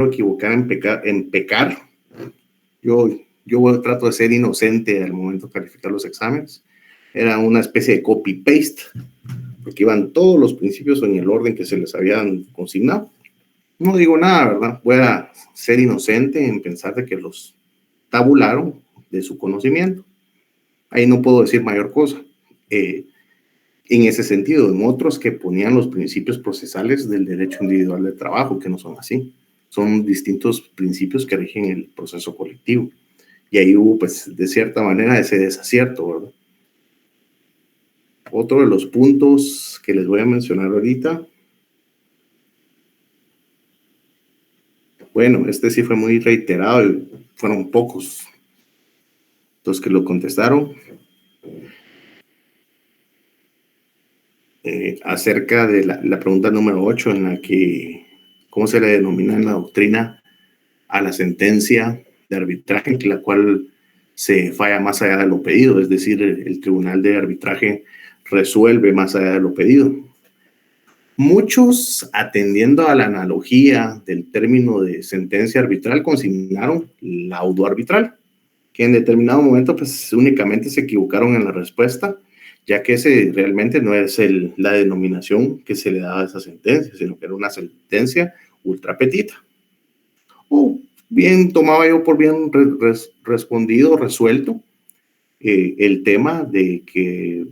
equivocar en pecar. Yo trato de ser inocente al momento de calificar los exámenes. Era una especie de copy-paste, porque iban todos los principios en el orden que se les habían consignado. No digo nada, ¿verdad? Voy a ser inocente en pensar de que los tabularon de su conocimiento. Ahí no puedo decir mayor cosa. En ese sentido, en otros que ponían los principios procesales del derecho individual de trabajo, que no son así. Son distintos principios que rigen el proceso colectivo. Y ahí hubo, pues, de cierta manera, ese desacierto, ¿verdad? Otro de los puntos que les voy a mencionar ahorita. Bueno, este sí fue muy reiterado y fueron pocos los que lo contestaron. Acerca de la pregunta número 8, en la que, ¿cómo se le denomina en la doctrina a la sentencia de arbitraje, en la cual se falla más allá de lo pedido? Es decir, el tribunal de arbitraje resuelve más allá de lo pedido. Muchos, atendiendo a la analogía del término de sentencia arbitral, consignaron laudo arbitral, que en determinado momento pues únicamente se equivocaron en la respuesta, ya que ese realmente no es la denominación que se le daba a esa sentencia, sino que era una sentencia ultra petita. O bien tomaba yo por bien respondido, resuelto, el tema de que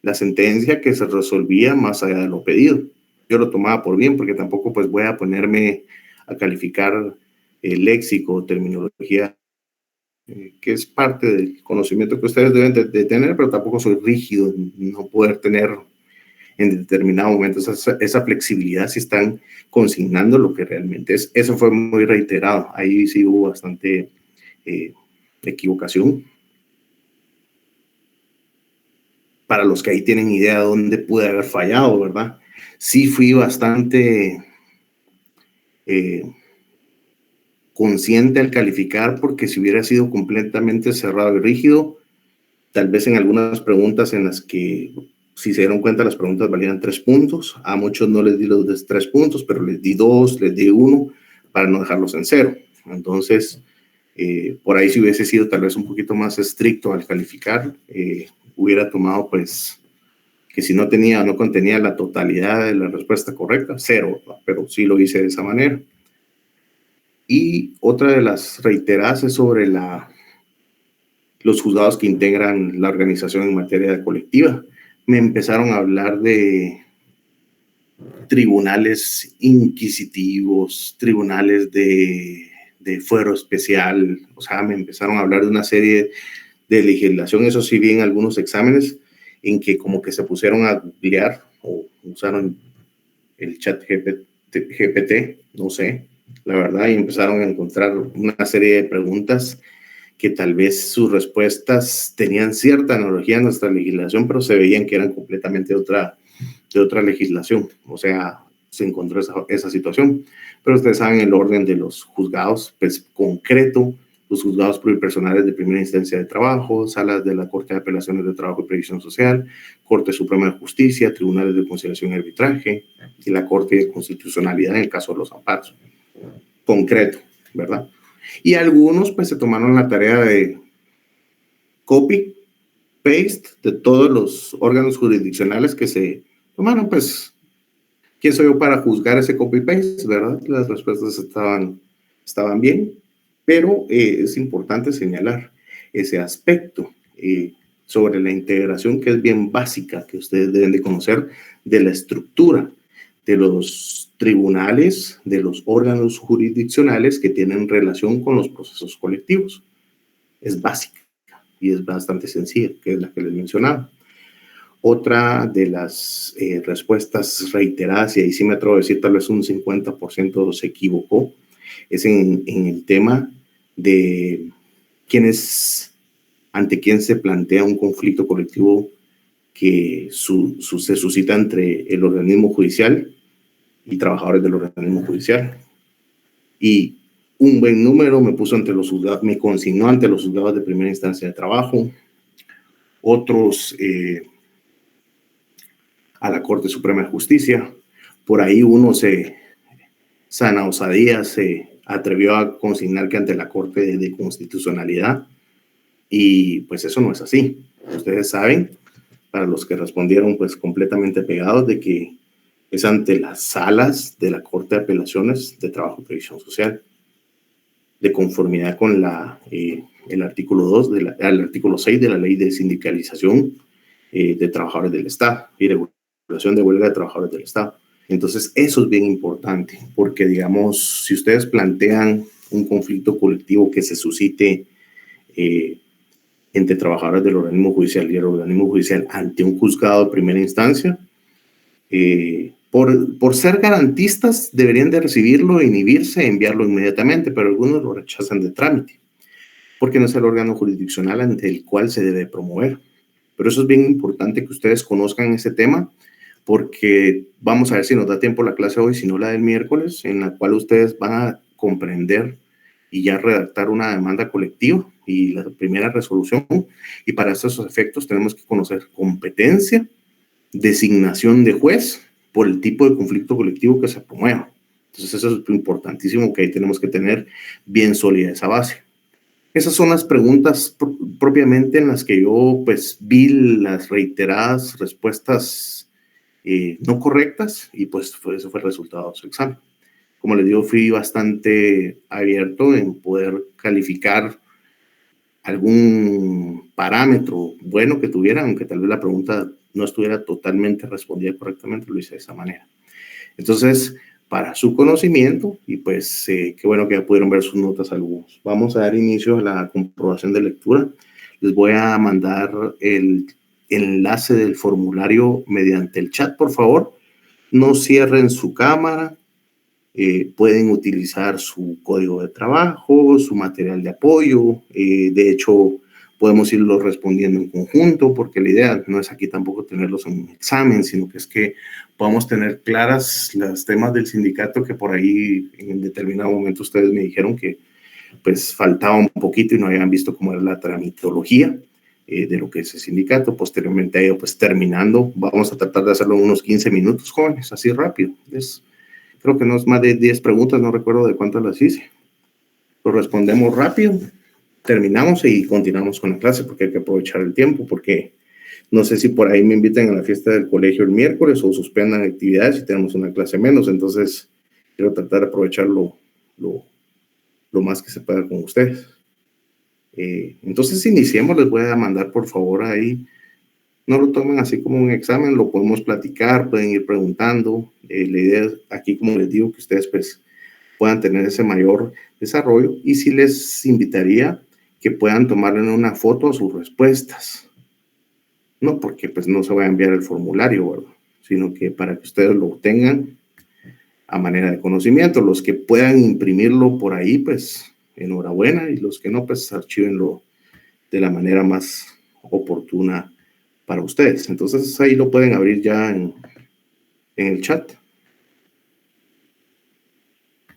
la sentencia que se resolvía más allá de lo pedido. Yo lo tomaba por bien, porque tampoco pues voy a ponerme a calificar el léxico, terminología, que es parte del conocimiento que ustedes deben de tener, pero tampoco soy rígido en no poder tener en determinado momento esa flexibilidad si están consignando lo que realmente es. Eso fue muy reiterado. Ahí sí hubo bastante equivocación. Para los que ahí tienen idea de dónde pude haber fallado, ¿verdad? Sí fui bastante consciente al calificar, porque si hubiera sido completamente cerrado y rígido, tal vez en algunas preguntas en las que, si se dieron cuenta, las preguntas valían 3 puntos. A muchos no les di los 3 puntos, pero les di 2, les di 1, para no dejarlos en 0. Entonces, por ahí si hubiese sido tal vez un poquito más estricto al calificar, hubiera tomado pues que si no contenía la totalidad de la respuesta correcta, 0, pero sí lo hice de esa manera. Y otra de las reiteradas es sobre los juzgados que integran la organización en materia de colectiva. Me empezaron a hablar de tribunales inquisitivos, tribunales de fuero especial, o sea, me empezaron a hablar de una serie de legislación. Eso sí vi en algunos exámenes en que como que se pusieron a googlear o usaron el chat GPT, no sé, la verdad, y empezaron a encontrar una serie de preguntas que tal vez sus respuestas tenían cierta analogía a nuestra legislación, pero se veían que eran completamente de otra legislación. O sea, se encontró esa situación. Pero ustedes saben el orden de los juzgados, pues concreto, los juzgados pluripersonales de primera instancia de trabajo, salas de la Corte de Apelaciones de Trabajo y Previsión Social, Corte Suprema de Justicia, tribunales de conciliación y arbitraje, y la Corte de Constitucionalidad en el caso de los amparos. Concreto, ¿verdad? Y algunos pues se tomaron la tarea de copy, paste de todos los órganos jurisdiccionales que se tomaron. Pues, ¿quién soy yo para juzgar ese copy, paste, verdad? Las respuestas estaban bien, pero es importante señalar ese aspecto sobre la integración, que es bien básica, que ustedes deben de conocer, de la estructura de los tribunales, de los órganos jurisdiccionales que tienen relación con los procesos colectivos. Es básica y es bastante sencilla, que es la que les mencionaba. Otra de las respuestas reiteradas, y ahí sí me atrevo a decir tal vez un 50% se equivocó, es en el tema de ante quién se plantea un conflicto colectivo que se suscita entre el organismo judicial y trabajadores del organismo judicial. Y un buen número me consignó ante los juzgados de primera instancia de trabajo, otros a la Corte Suprema de Justicia. Por ahí uno se sana osadía se atrevió a consignar que ante la Corte de Constitucionalidad, y pues eso no es así. Ustedes saben, para los que respondieron pues completamente pegados, de que es ante las salas de la Corte de Apelaciones de Trabajo y Previsión Social, de conformidad con el artículo 2, el artículo 6 de la Ley de Sindicalización de Trabajadores del Estado y regulación de huelga de trabajadores del Estado. Entonces, eso es bien importante, porque, digamos, si ustedes plantean un conflicto colectivo que se suscite entre trabajadores del organismo judicial y el organismo judicial ante un juzgado de primera instancia, por ser garantistas deberían de recibirlo, inhibirse, enviarlo inmediatamente, pero algunos lo rechazan de trámite, porque no es el órgano jurisdiccional ante el cual se debe promover. Pero eso es bien importante que ustedes conozcan ese tema, porque vamos a ver si nos da tiempo la clase hoy, si no la del miércoles, en la cual ustedes van a comprender y ya redactar una demanda colectiva y la primera resolución. Y para esos efectos tenemos que conocer competencia, designación de juez por el tipo de conflicto colectivo que se promueva. Entonces eso es importantísimo, que ahí tenemos que tener bien sólida esa base. Esas son las preguntas propiamente en las que yo pues vi las reiteradas respuestas no correctas, y pues eso fue el resultado de su examen. Como les digo, fui bastante abierto en poder calificar algún parámetro bueno que tuviera, aunque tal vez la pregunta no estuviera totalmente respondida correctamente, lo hice de esa manera. Entonces, para su conocimiento, y pues qué bueno que ya pudieron ver sus notas algunos. Vamos a dar inicio a la comprobación de lectura. Les voy a mandar el enlace del formulario mediante el chat, por favor. No cierren su cámara. Pueden utilizar su código de trabajo, su material de apoyo. De hecho, podemos irlos respondiendo en conjunto, porque la idea no es aquí tampoco tenerlos en un examen, sino que es que podamos tener claras los temas del sindicato, que por ahí en determinado momento ustedes me dijeron que pues faltaba un poquito y no habían visto cómo era la tramitología de lo que es el sindicato. Posteriormente a ello, pues terminando, vamos a tratar de hacerlo en unos 15 minutos, jóvenes, así rápido. Creo que no es más de 10 preguntas, no recuerdo de cuántas las hice. Lo respondemos rápido, terminamos y continuamos con la clase, porque hay que aprovechar el tiempo, porque no sé si por ahí me inviten a la fiesta del colegio el miércoles o suspendan actividades y tenemos una clase menos. Entonces quiero tratar de aprovecharlo lo más que se pueda con ustedes. Entonces iniciemos. Les voy a mandar por favor ahí, no lo tomen así como un examen, lo podemos platicar, pueden ir preguntando. La idea es aquí, como les digo, que ustedes pues puedan tener ese mayor desarrollo, y sí les invitaría que puedan tomarle una foto a sus respuestas. No porque pues no se va a enviar el formulario, ¿verdad?, sino que para que ustedes lo tengan a manera de conocimiento. Los que puedan imprimirlo por ahí, pues enhorabuena, y los que no, pues archívenlo de la manera más oportuna para ustedes. Entonces ahí lo pueden abrir ya en el chat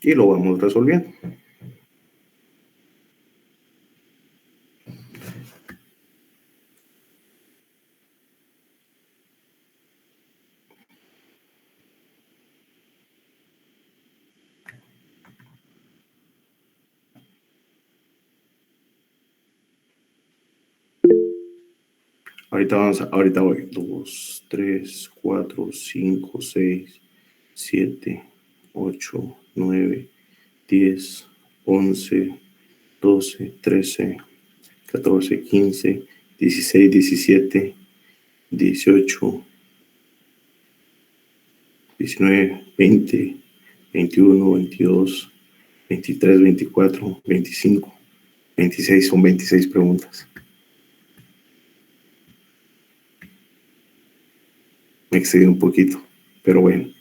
y lo vamos resolviendo. Ahorita voy. 2, 3, 4, 5, 6, 7, 8, 9, 10, 11, 12, 13, 14, 15, 16, 17, 18, 19, 20, 21, 22, 23, 24, 25, 26. Son 26 preguntas. Me excedí un poquito, pero bueno.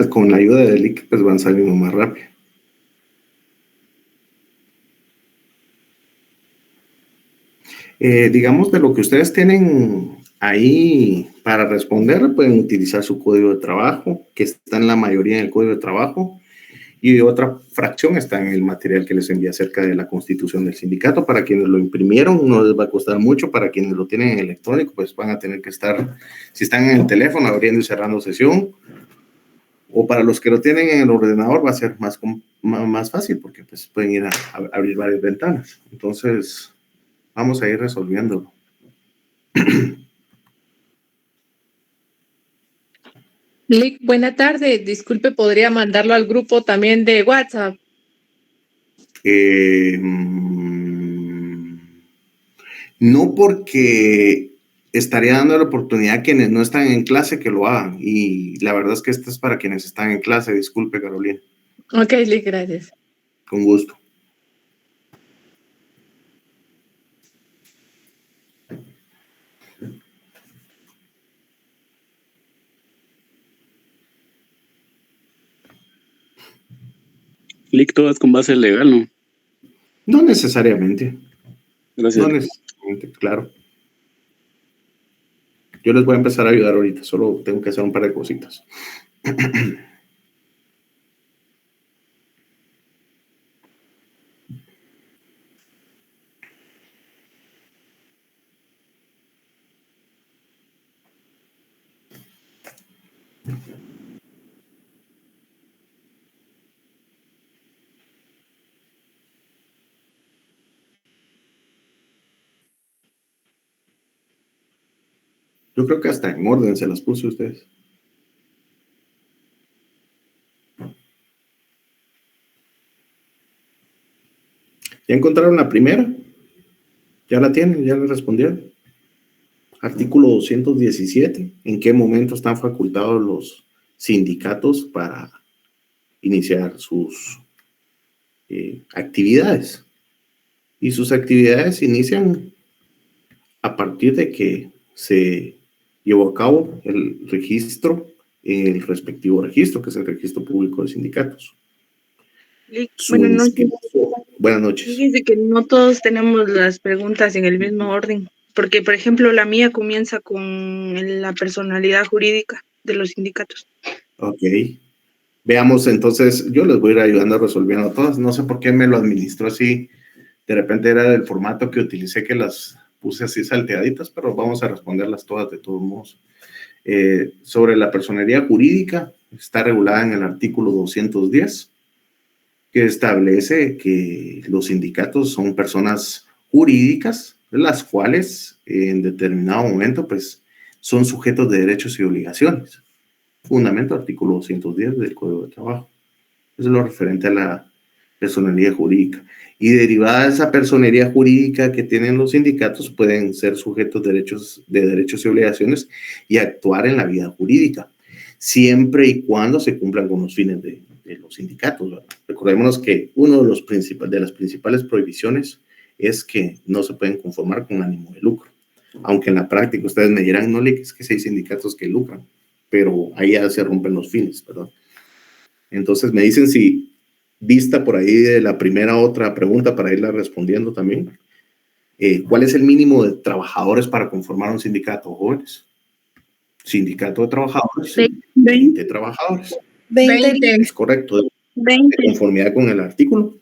Con la ayuda de Eli, pues van saliendo más rápido. Digamos, de lo que ustedes tienen ahí para responder, pueden utilizar su código de trabajo, que está en la mayoría del código de trabajo, y otra fracción está en el material que les envié acerca de la constitución del sindicato. Para quienes lo imprimieron, no les va a costar mucho. Para quienes lo tienen en electrónico, pues van a tener que estar, si están en el teléfono, abriendo y cerrando sesión, O para los que lo tienen en el ordenador va a ser más fácil porque pues pueden ir a abrir varias ventanas. Entonces, vamos a ir resolviéndolo. Lick, buena tarde. Disculpe, ¿podría mandarlo al grupo también de WhatsApp? No, porque estaría dando la oportunidad a quienes no están en clase que lo hagan. Y la verdad es que esto es para quienes están en clase. Disculpe, Carolina. Ok, Lick, gracias. Con gusto. Lick, todas con base legal, ¿no? No necesariamente. Gracias. No necesariamente, claro. Yo les voy a empezar a ayudar ahorita. Solo tengo que hacer un par de cositas. Yo creo que hasta en orden se las puse a ustedes. ¿Ya encontraron la primera? ¿Ya la tienen? ¿Ya la respondieron? Artículo 217. ¿En qué momento están facultados los sindicatos para iniciar sus actividades? Y sus actividades inician a partir de que se llevó a cabo el registro, el respectivo registro, que es el Registro Público de Sindicatos. Buenas noches. Buenas noches. Fíjense que no todos tenemos las preguntas en el mismo orden, porque, por ejemplo, la mía comienza con la personalidad jurídica de los sindicatos. Ok. Veamos, entonces, yo les voy a ir ayudando resolviendo todas. No sé por qué me lo administró así. De repente era del formato que utilicé, que las puse así salteaditas, pero vamos a responderlas todas de todos modos. Sobre la personería jurídica, está regulada en el artículo 210, que establece que los sindicatos son personas jurídicas, las cuales en determinado momento pues son sujetos de derechos y obligaciones. Fundamento artículo 210 del Código de Trabajo. Eso es lo referente a la personería jurídica. Y derivada de esa personería jurídica que tienen los sindicatos, pueden ser sujetos de derechos y obligaciones y actuar en la vida jurídica, siempre y cuando se cumplan con los fines de los sindicatos, ¿verdad? Recordémonos que una de las principales prohibiciones es que no se pueden conformar con ánimo de lucro. Aunque en la práctica ustedes me dirán, no, es que sí hay sindicatos que lucran, pero ahí ya se rompen los fines, ¿verdad? Entonces me dicen si vista por ahí de la primera otra pregunta para irla respondiendo también. ¿Cuál es el mínimo de trabajadores para conformar un sindicato, jóvenes? Sindicato de trabajadores, 20 trabajadores. 20. Es correcto. 20. De conformidad con el artículo.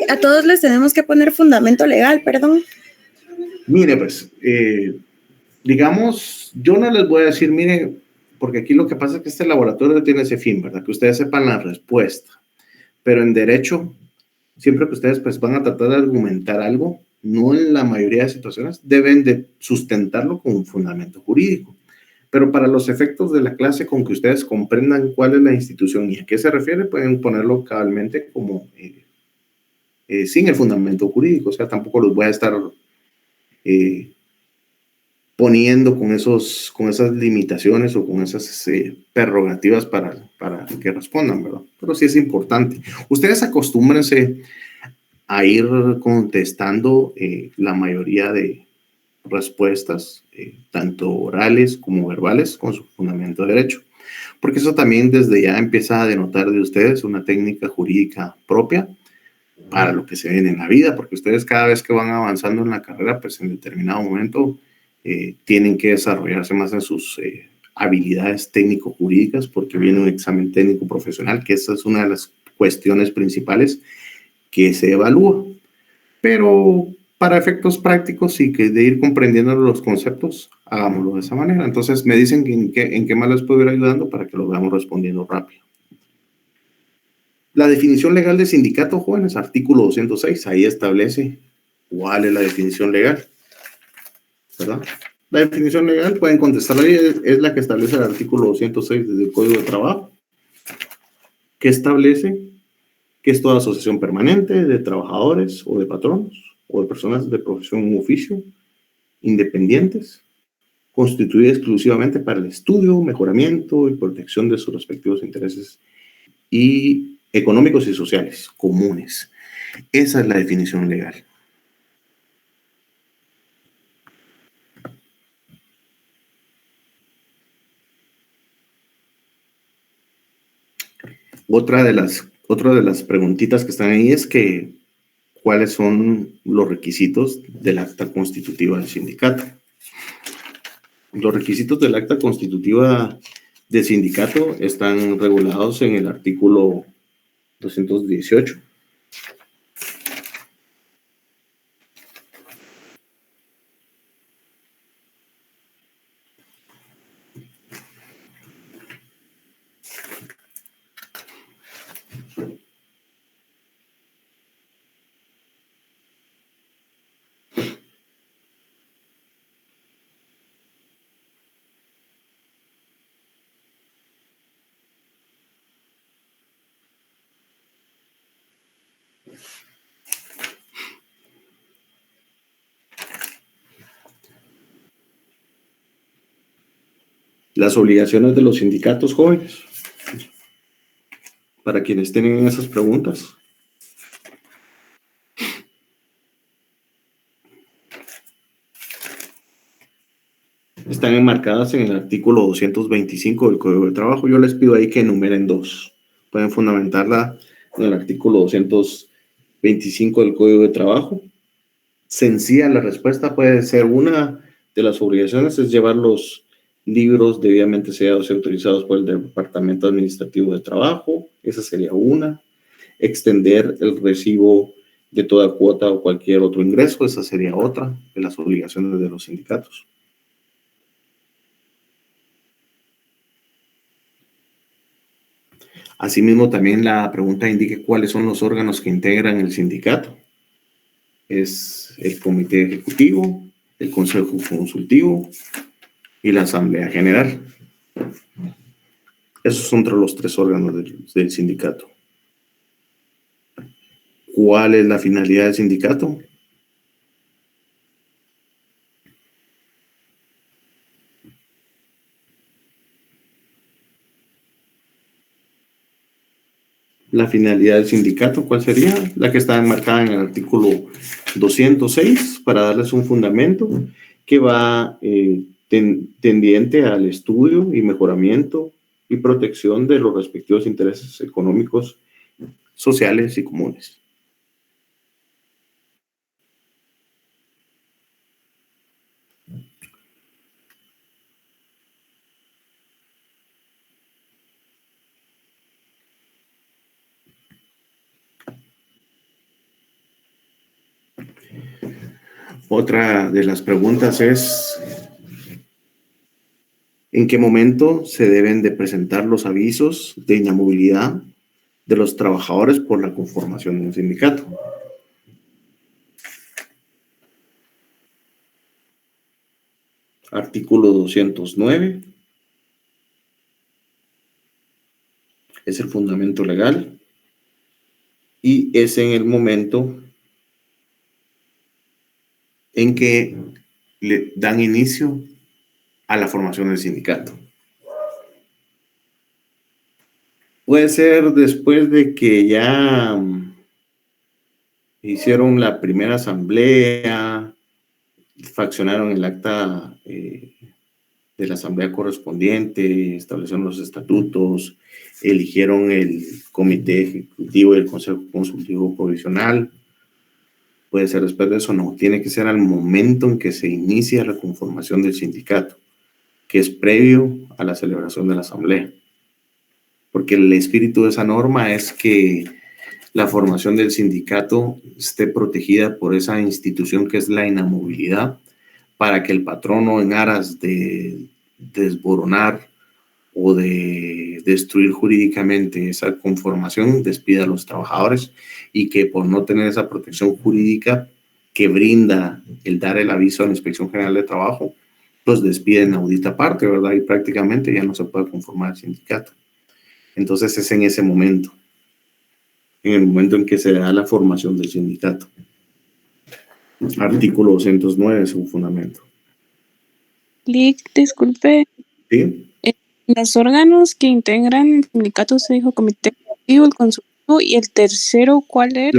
A todos les tenemos que poner fundamento legal, perdón. Mire, pues, digamos, yo no les voy a decir, mire, porque aquí lo que pasa es que este laboratorio tiene ese fin, ¿verdad? Que ustedes sepan la respuesta. Pero en derecho, siempre que ustedes pues van a tratar de argumentar algo, no en la mayoría de situaciones, deben de sustentarlo con un fundamento jurídico. Pero para los efectos de la clase, con que ustedes comprendan cuál es la institución y a qué se refiere, pueden ponerlo cabalmente como sin el fundamento jurídico. O sea, tampoco los voy a estar poniendo con esas limitaciones o con esas prerrogativas para que respondan, ¿verdad? Pero sí es importante. Ustedes acostúmbrense a ir contestando la mayoría de respuestas, tanto orales como verbales, con su fundamento de derecho, porque eso también desde ya empieza a denotar de ustedes una técnica jurídica propia para lo que se ven en la vida, porque ustedes cada vez que van avanzando en la carrera, pues en determinado momento tienen que desarrollarse más en sus habilidades técnico-jurídicas, porque viene un examen técnico profesional, que esa es una de las cuestiones principales que se evalúa. Pero para efectos prácticos y que de ir comprendiendo los conceptos, hagámoslo de esa manera. Entonces me dicen en qué más les puedo ir ayudando para que lo veamos respondiendo rápido. La definición legal de sindicato, jóvenes, artículo 206, ahí establece cuál es la definición legal, ¿verdad? La definición legal, pueden contestarla ahí, es la que establece el artículo 206 del Código de Trabajo, que establece que es toda asociación permanente de trabajadores o de patronos o de personas de profesión u oficio independientes, constituida exclusivamente para el estudio, mejoramiento y protección de sus respectivos intereses y económicos y sociales comunes. Esa es la definición legal. Otra de las preguntitas que están ahí es que ¿cuáles son los requisitos del acta constitutiva del sindicato? Los requisitos del acta constitutiva del sindicato están regulados en el artículo 218. Las obligaciones de los sindicatos, jóvenes, para quienes tienen esas preguntas. Están enmarcadas en el artículo 225 del Código de Trabajo. Yo les pido ahí que enumeren dos. Pueden fundamentarla en el artículo 225 del Código de Trabajo. Sencilla la respuesta puede ser: una de las obligaciones es llevar los libros debidamente sellados y autorizados por el Departamento Administrativo de Trabajo. Esa sería una. Extender el recibo de toda cuota o cualquier otro ingreso. Esa sería otra de las obligaciones de los sindicatos. Asimismo, también la pregunta indique cuáles son los órganos que integran el sindicato. Es el Comité Ejecutivo, el Consejo Consultivo y la Asamblea General. Esos son entre los tres órganos del sindicato. ¿Cuál es la finalidad del sindicato? La finalidad del sindicato, ¿cuál sería? La que está enmarcada en el artículo 206, para darles un fundamento que va tendiente al estudio y mejoramiento y protección de los respectivos intereses económicos, sociales y comunes. Otra de las preguntas es: ¿en qué momento se deben de presentar los avisos de inamovilidad de los trabajadores por la conformación de un sindicato? Artículo 209. Es el fundamento legal y es en el momento en que le dan inicio a la formación del sindicato. Puede ser después de que ya hicieron la primera asamblea, faccionaron el acta de la asamblea correspondiente, establecieron los estatutos, eligieron el comité ejecutivo y el consejo consultivo provisional. Puede ser después de eso, no. Tiene que ser al momento en que se inicia la conformación del sindicato, que es previo a la celebración de la asamblea. Porque el espíritu de esa norma es que la formación del sindicato esté protegida por esa institución que es la inamovilidad, para que el patrono, en aras de desboronar o de destruir jurídicamente esa conformación, despida a los trabajadores, y que por no tener esa protección jurídica que brinda el dar el aviso a la Inspección General de Trabajo, pues despiden audita aparte, ¿verdad? Y prácticamente ya no se puede conformar el sindicato. Entonces es en ese momento, en el momento en que se da la formación del sindicato. Artículo 209 es un fundamento. Lick, disculpe, ¿Sí? los órganos que integran el sindicato se dijo comité ejecutivo, el consultivo, y el tercero, ¿cuál era?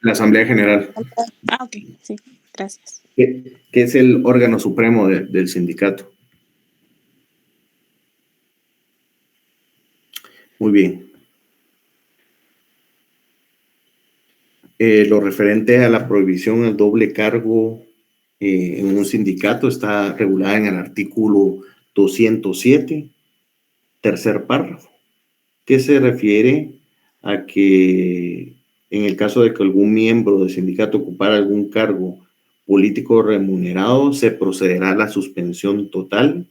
La Asamblea General. Ah, ok, sí, gracias. Que es el órgano supremo del sindicato. Muy bien. Lo referente a la prohibición al doble cargo en un sindicato está regulada en el artículo 207, tercer párrafo, que se refiere a que en el caso de que algún miembro del sindicato ocupara algún cargo político remunerado, se procederá a la suspensión total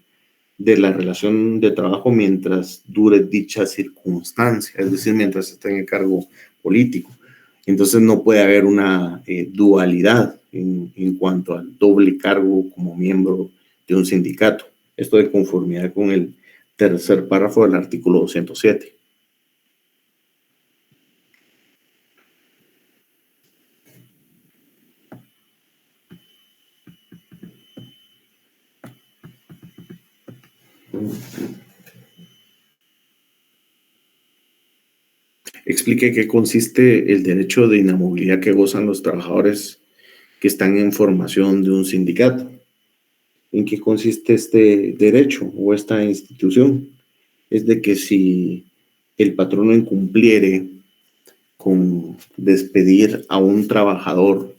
de la relación de trabajo mientras dure dicha circunstancia, es decir, mientras esté en el cargo político. Entonces no puede haber una dualidad en cuanto al doble cargo como miembro de un sindicato. Esto de conformidad con el tercer párrafo del artículo 207. Explique qué consiste el derecho de inamovilidad que gozan los trabajadores que están en formación de un sindicato. ¿En qué consiste este derecho o esta institución? Es de que si el patrono incumpliere con despedir a un trabajador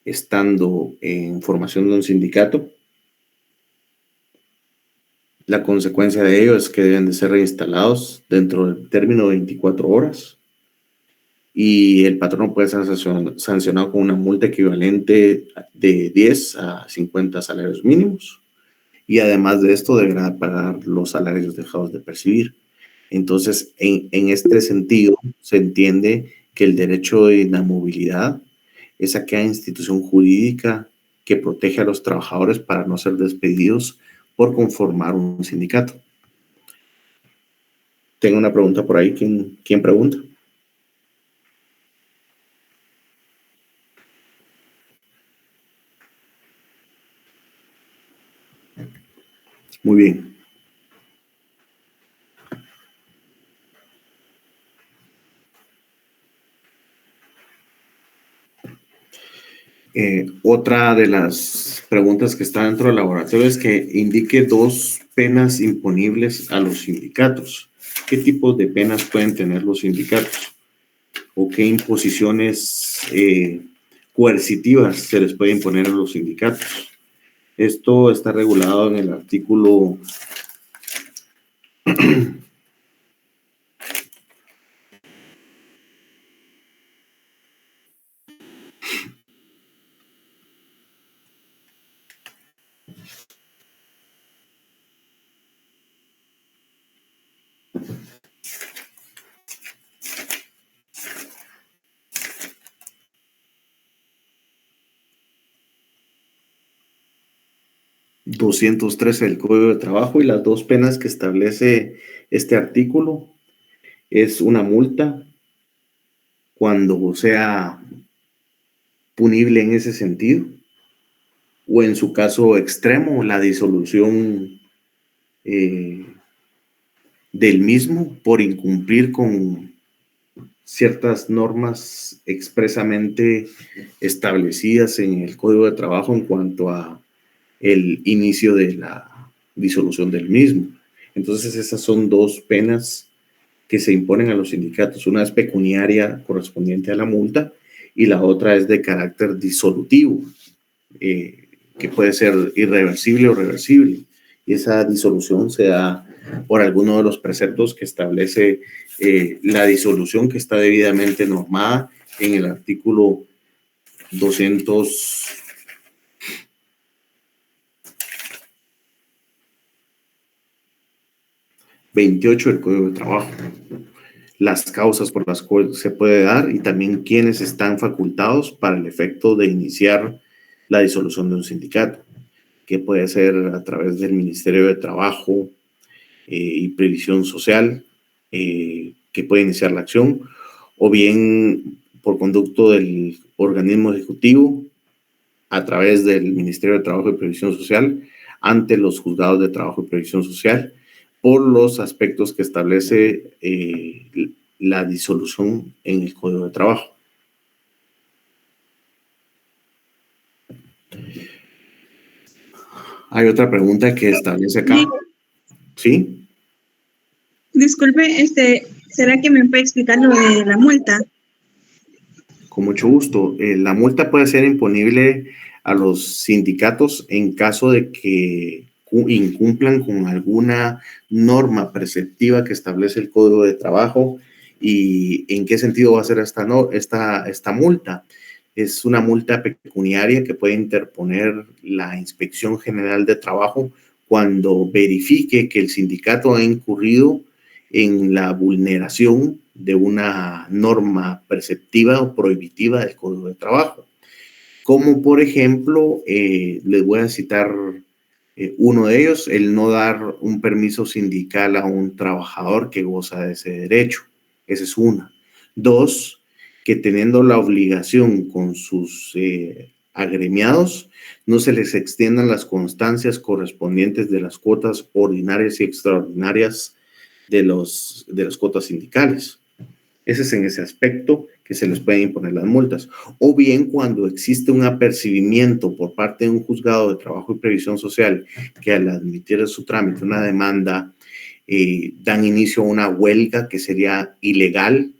estando en formación de un sindicato, la consecuencia de ello es que deben de ser reinstalados dentro del término de 24 horas y el patrono puede ser sancionado con una multa equivalente de 10 a 50 salarios mínimos y además de esto deberá pagar los salarios dejados de percibir. Entonces, en este sentido, se entiende que el derecho de inamovilidad es aquella institución jurídica que protege a los trabajadores para no ser despedidos por conformar un sindicato. Tengo una pregunta por ahí. ¿Quién pregunta? Muy bien. Otra de las preguntas que está dentro del laboratorio es que indique 2 penas imponibles a los sindicatos. ¿Qué tipos de penas pueden tener los sindicatos? ¿O qué imposiciones coercitivas se les puede imponer a los sindicatos? Esto está regulado en el artículo 213 del Código de Trabajo, y las 2 penas que establece este artículo es una multa cuando sea punible en ese sentido, o en su caso extremo, la disolución del mismo por incumplir con ciertas normas expresamente establecidas en el Código de Trabajo en cuanto a el inicio de la disolución del mismo. Entonces esas son 2 penas que se imponen a los sindicatos. Una es pecuniaria correspondiente a la multa y la otra es de carácter disolutivo, que puede ser irreversible o reversible. Y esa disolución se da por alguno de los preceptos que establece la disolución, que está debidamente normada en el artículo 228 del Código de Trabajo. Las causas por las cuales se puede dar y también quienes están facultados para el efecto de iniciar la disolución de un sindicato, que puede ser a través del Ministerio de Trabajo y Previsión Social, que puede iniciar la acción, o bien por conducto del organismo ejecutivo a través del Ministerio de Trabajo y Previsión Social ante los juzgados de trabajo y previsión social por los aspectos que establece la disolución en el Código de Trabajo. Hay otra pregunta que establece acá. ¿Sí? Disculpe, ¿será que me puede explicar lo de la multa? Con mucho gusto. La multa puede ser imponible a los sindicatos en caso de que incumplan con alguna norma preceptiva que establece el Código de Trabajo. ¿Y en qué sentido va a ser esta multa? Es una multa pecuniaria que puede interponer la Inspección General de Trabajo cuando verifique que el sindicato ha incurrido en la vulneración de una norma preceptiva o prohibitiva del Código de Trabajo. Como por ejemplo, les voy a citar uno de ellos, el no dar un permiso sindical a un trabajador que goza de ese derecho. Esa es una. Dos, que teniendo la obligación con sus agremiados, no se les extiendan las constancias correspondientes de las cuotas ordinarias y extraordinarias de las cuotas sindicales. Ese es en ese aspecto que se les pueden imponer las multas. O bien cuando existe un apercibimiento por parte de un juzgado de trabajo y previsión social que al admitir su trámite una demanda dan inicio a una huelga que sería ilegal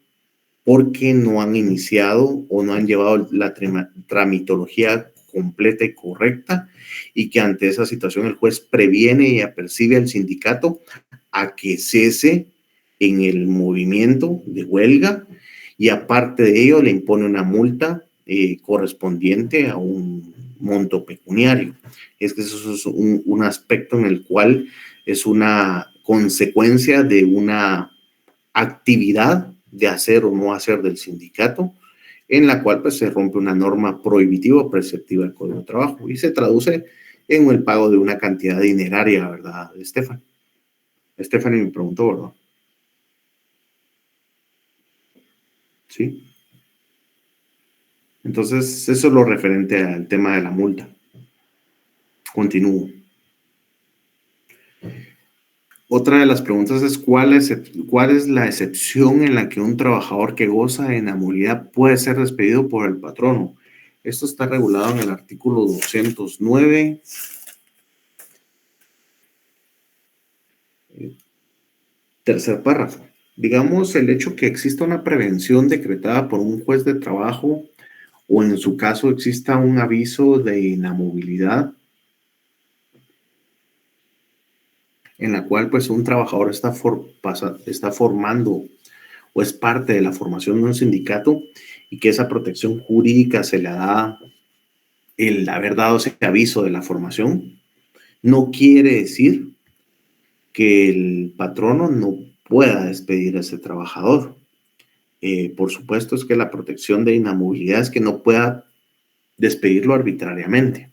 porque no han iniciado o no han llevado la tramitología completa y correcta, y que ante esa situación el juez previene y apercibe al sindicato a que cese en el movimiento de huelga, y aparte de ello le impone una multa correspondiente a un monto pecuniario. Es que eso es un aspecto en el cual es una consecuencia de una actividad de hacer o no hacer del sindicato, en la cual pues se rompe una norma prohibitiva o preceptiva del Código de Trabajo y se traduce en el pago de una cantidad dineraria, ¿verdad, Stephanie? Stephanie me preguntó, ¿verdad? Sí. Entonces, eso es lo referente al tema de la multa. Continúo. Otra de las preguntas es ¿cuál es la excepción en la que un trabajador que goza de inhabilidad puede ser despedido por el patrono? Esto está regulado en el artículo 209. Tercer párrafo. Digamos, el hecho que exista una prevención decretada por un juez de trabajo o en su caso exista un aviso de inamovilidad en la cual pues un trabajador está formando o es parte de la formación de un sindicato y que esa protección jurídica se le da el haber dado ese aviso de la formación, no quiere decir que el patrono no pueda despedir a ese trabajador. Por supuesto es que la protección de inamovilidad es que no pueda despedirlo arbitrariamente,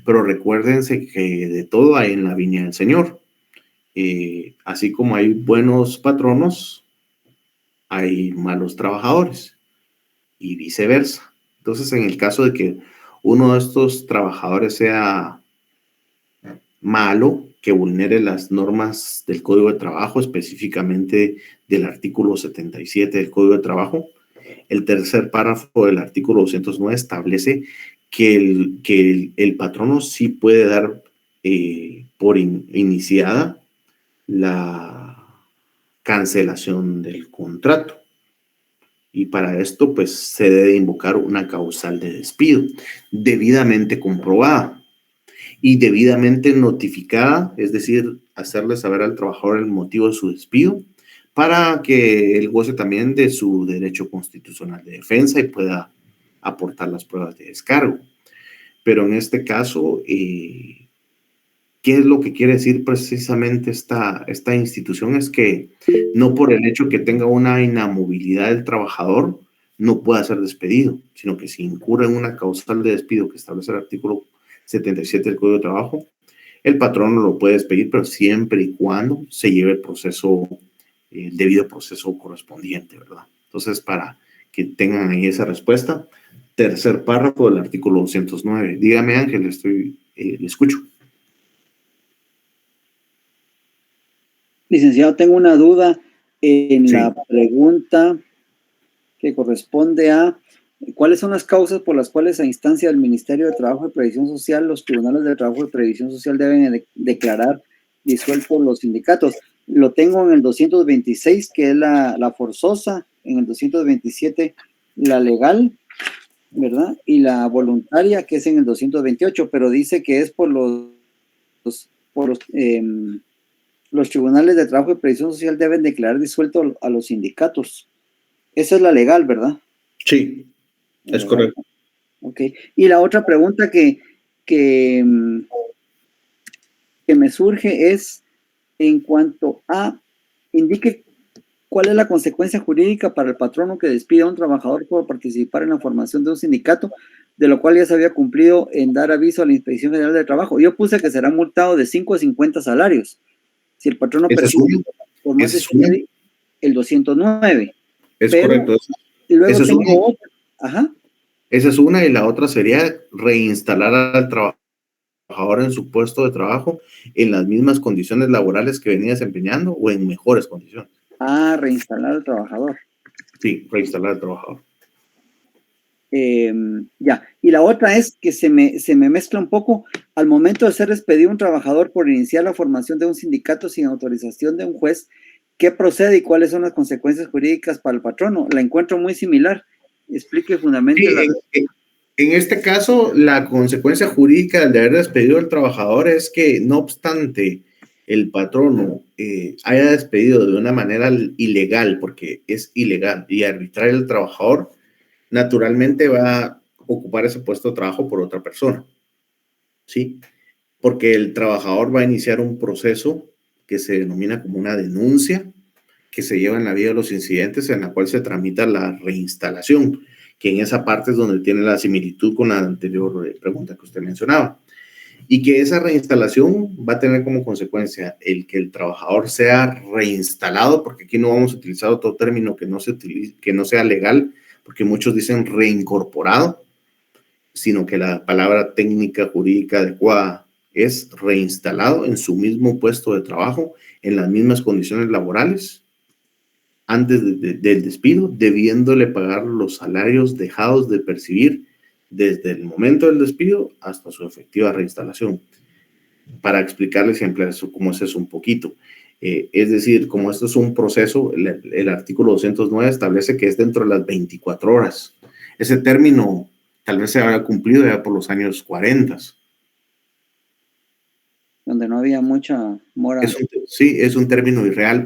pero recuérdense que de todo hay en la viña del Señor. Así como hay buenos patronos, hay malos trabajadores y viceversa. Entonces, en el caso de que uno de estos trabajadores sea malo, que vulnere las normas del Código de Trabajo, específicamente del artículo 77 del Código de Trabajo, el tercer párrafo del artículo 209 establece que el patrono sí puede dar por iniciada la cancelación del contrato. Y para esto, pues, se debe invocar una causal de despido debidamente comprobada. y debidamente notificada, es decir, hacerle saber al trabajador el motivo de su despido para que él goce también de su derecho constitucional de defensa y pueda aportar las pruebas de descargo. Pero en este caso, ¿qué es lo que quiere decir precisamente esta institución? Es que no por el hecho que tenga una inamovilidad del trabajador, no pueda ser despedido, sino que si incurre en una causal de despido que establece el artículo 77 del Código de Trabajo, el patrón lo puede despedir, pero siempre y cuando se lleve el debido proceso correspondiente, ¿verdad? Entonces, para que tengan ahí esa respuesta, tercer párrafo del artículo 209. Dígame, Ángel, le escucho. Licenciado, tengo una duda en la pregunta que corresponde a ¿cuáles son las causas por las cuales a instancia del Ministerio de Trabajo y Previsión Social los tribunales de trabajo y previsión social deben declarar disueltos los sindicatos? Lo tengo en el 226, que es la forzosa, en el 227 la legal, ¿verdad? Y la voluntaria, que es en el 228, pero dice que es por los tribunales de trabajo y previsión social deben declarar disueltos a los sindicatos. Esa es la legal, ¿verdad? Sí, es correcto. Ok. Y la otra pregunta que me surge es en cuanto a indique cuál es la consecuencia jurídica para el patrono que despida a un trabajador por participar en la formación de un sindicato, de lo cual ya se había cumplido en dar aviso a la Inspección General de Trabajo. Yo puse que será multado de 5 a 50 salarios. Si el patrono percibe por más de el 209. Es correcto. Y luego tengo otra. Ajá. Esa es una, y la otra sería reinstalar al trabajador en su puesto de trabajo en las mismas condiciones laborales que venía desempeñando o en mejores condiciones. Ah, reinstalar al trabajador. Sí, reinstalar al trabajador. Ya, y la otra es que se me mezcla un poco al momento de ser despedido un trabajador por iniciar la formación de un sindicato sin autorización de un juez. ¿Qué procede y cuáles son las consecuencias jurídicas para el patrono? La encuentro muy similar. Explique fundamentalmente. Sí, en este caso, la consecuencia jurídica de haber despedido al trabajador es que, no obstante el patrono haya despedido de una manera ilegal, porque es ilegal, y arbitraria al trabajador, naturalmente va a ocupar ese puesto de trabajo por otra persona, ¿sí? Porque el trabajador va a iniciar un proceso que se denomina como una denuncia, que se lleva en la vía de los incidentes, en la cual se tramita la reinstalación, que en esa parte es donde tiene la similitud con la anterior pregunta que usted mencionaba. Y que esa reinstalación va a tener como consecuencia el que el trabajador sea reinstalado, porque aquí no vamos a utilizar otro término que no sea legal, porque muchos dicen reincorporado, sino que la palabra técnica jurídica adecuada es reinstalado en su mismo puesto de trabajo, en las mismas condiciones laborales, antes del despido, debiéndole pagar los salarios dejados de percibir desde el momento del despido hasta su efectiva reinstalación. Para explicarles siempre cómo es eso un poquito. Es decir, como esto es un proceso, el artículo 209 establece que es dentro de las 24 horas. Ese término tal vez se haya cumplido ya por los años 40. Donde no había mucha mora. Sí, es un término irreal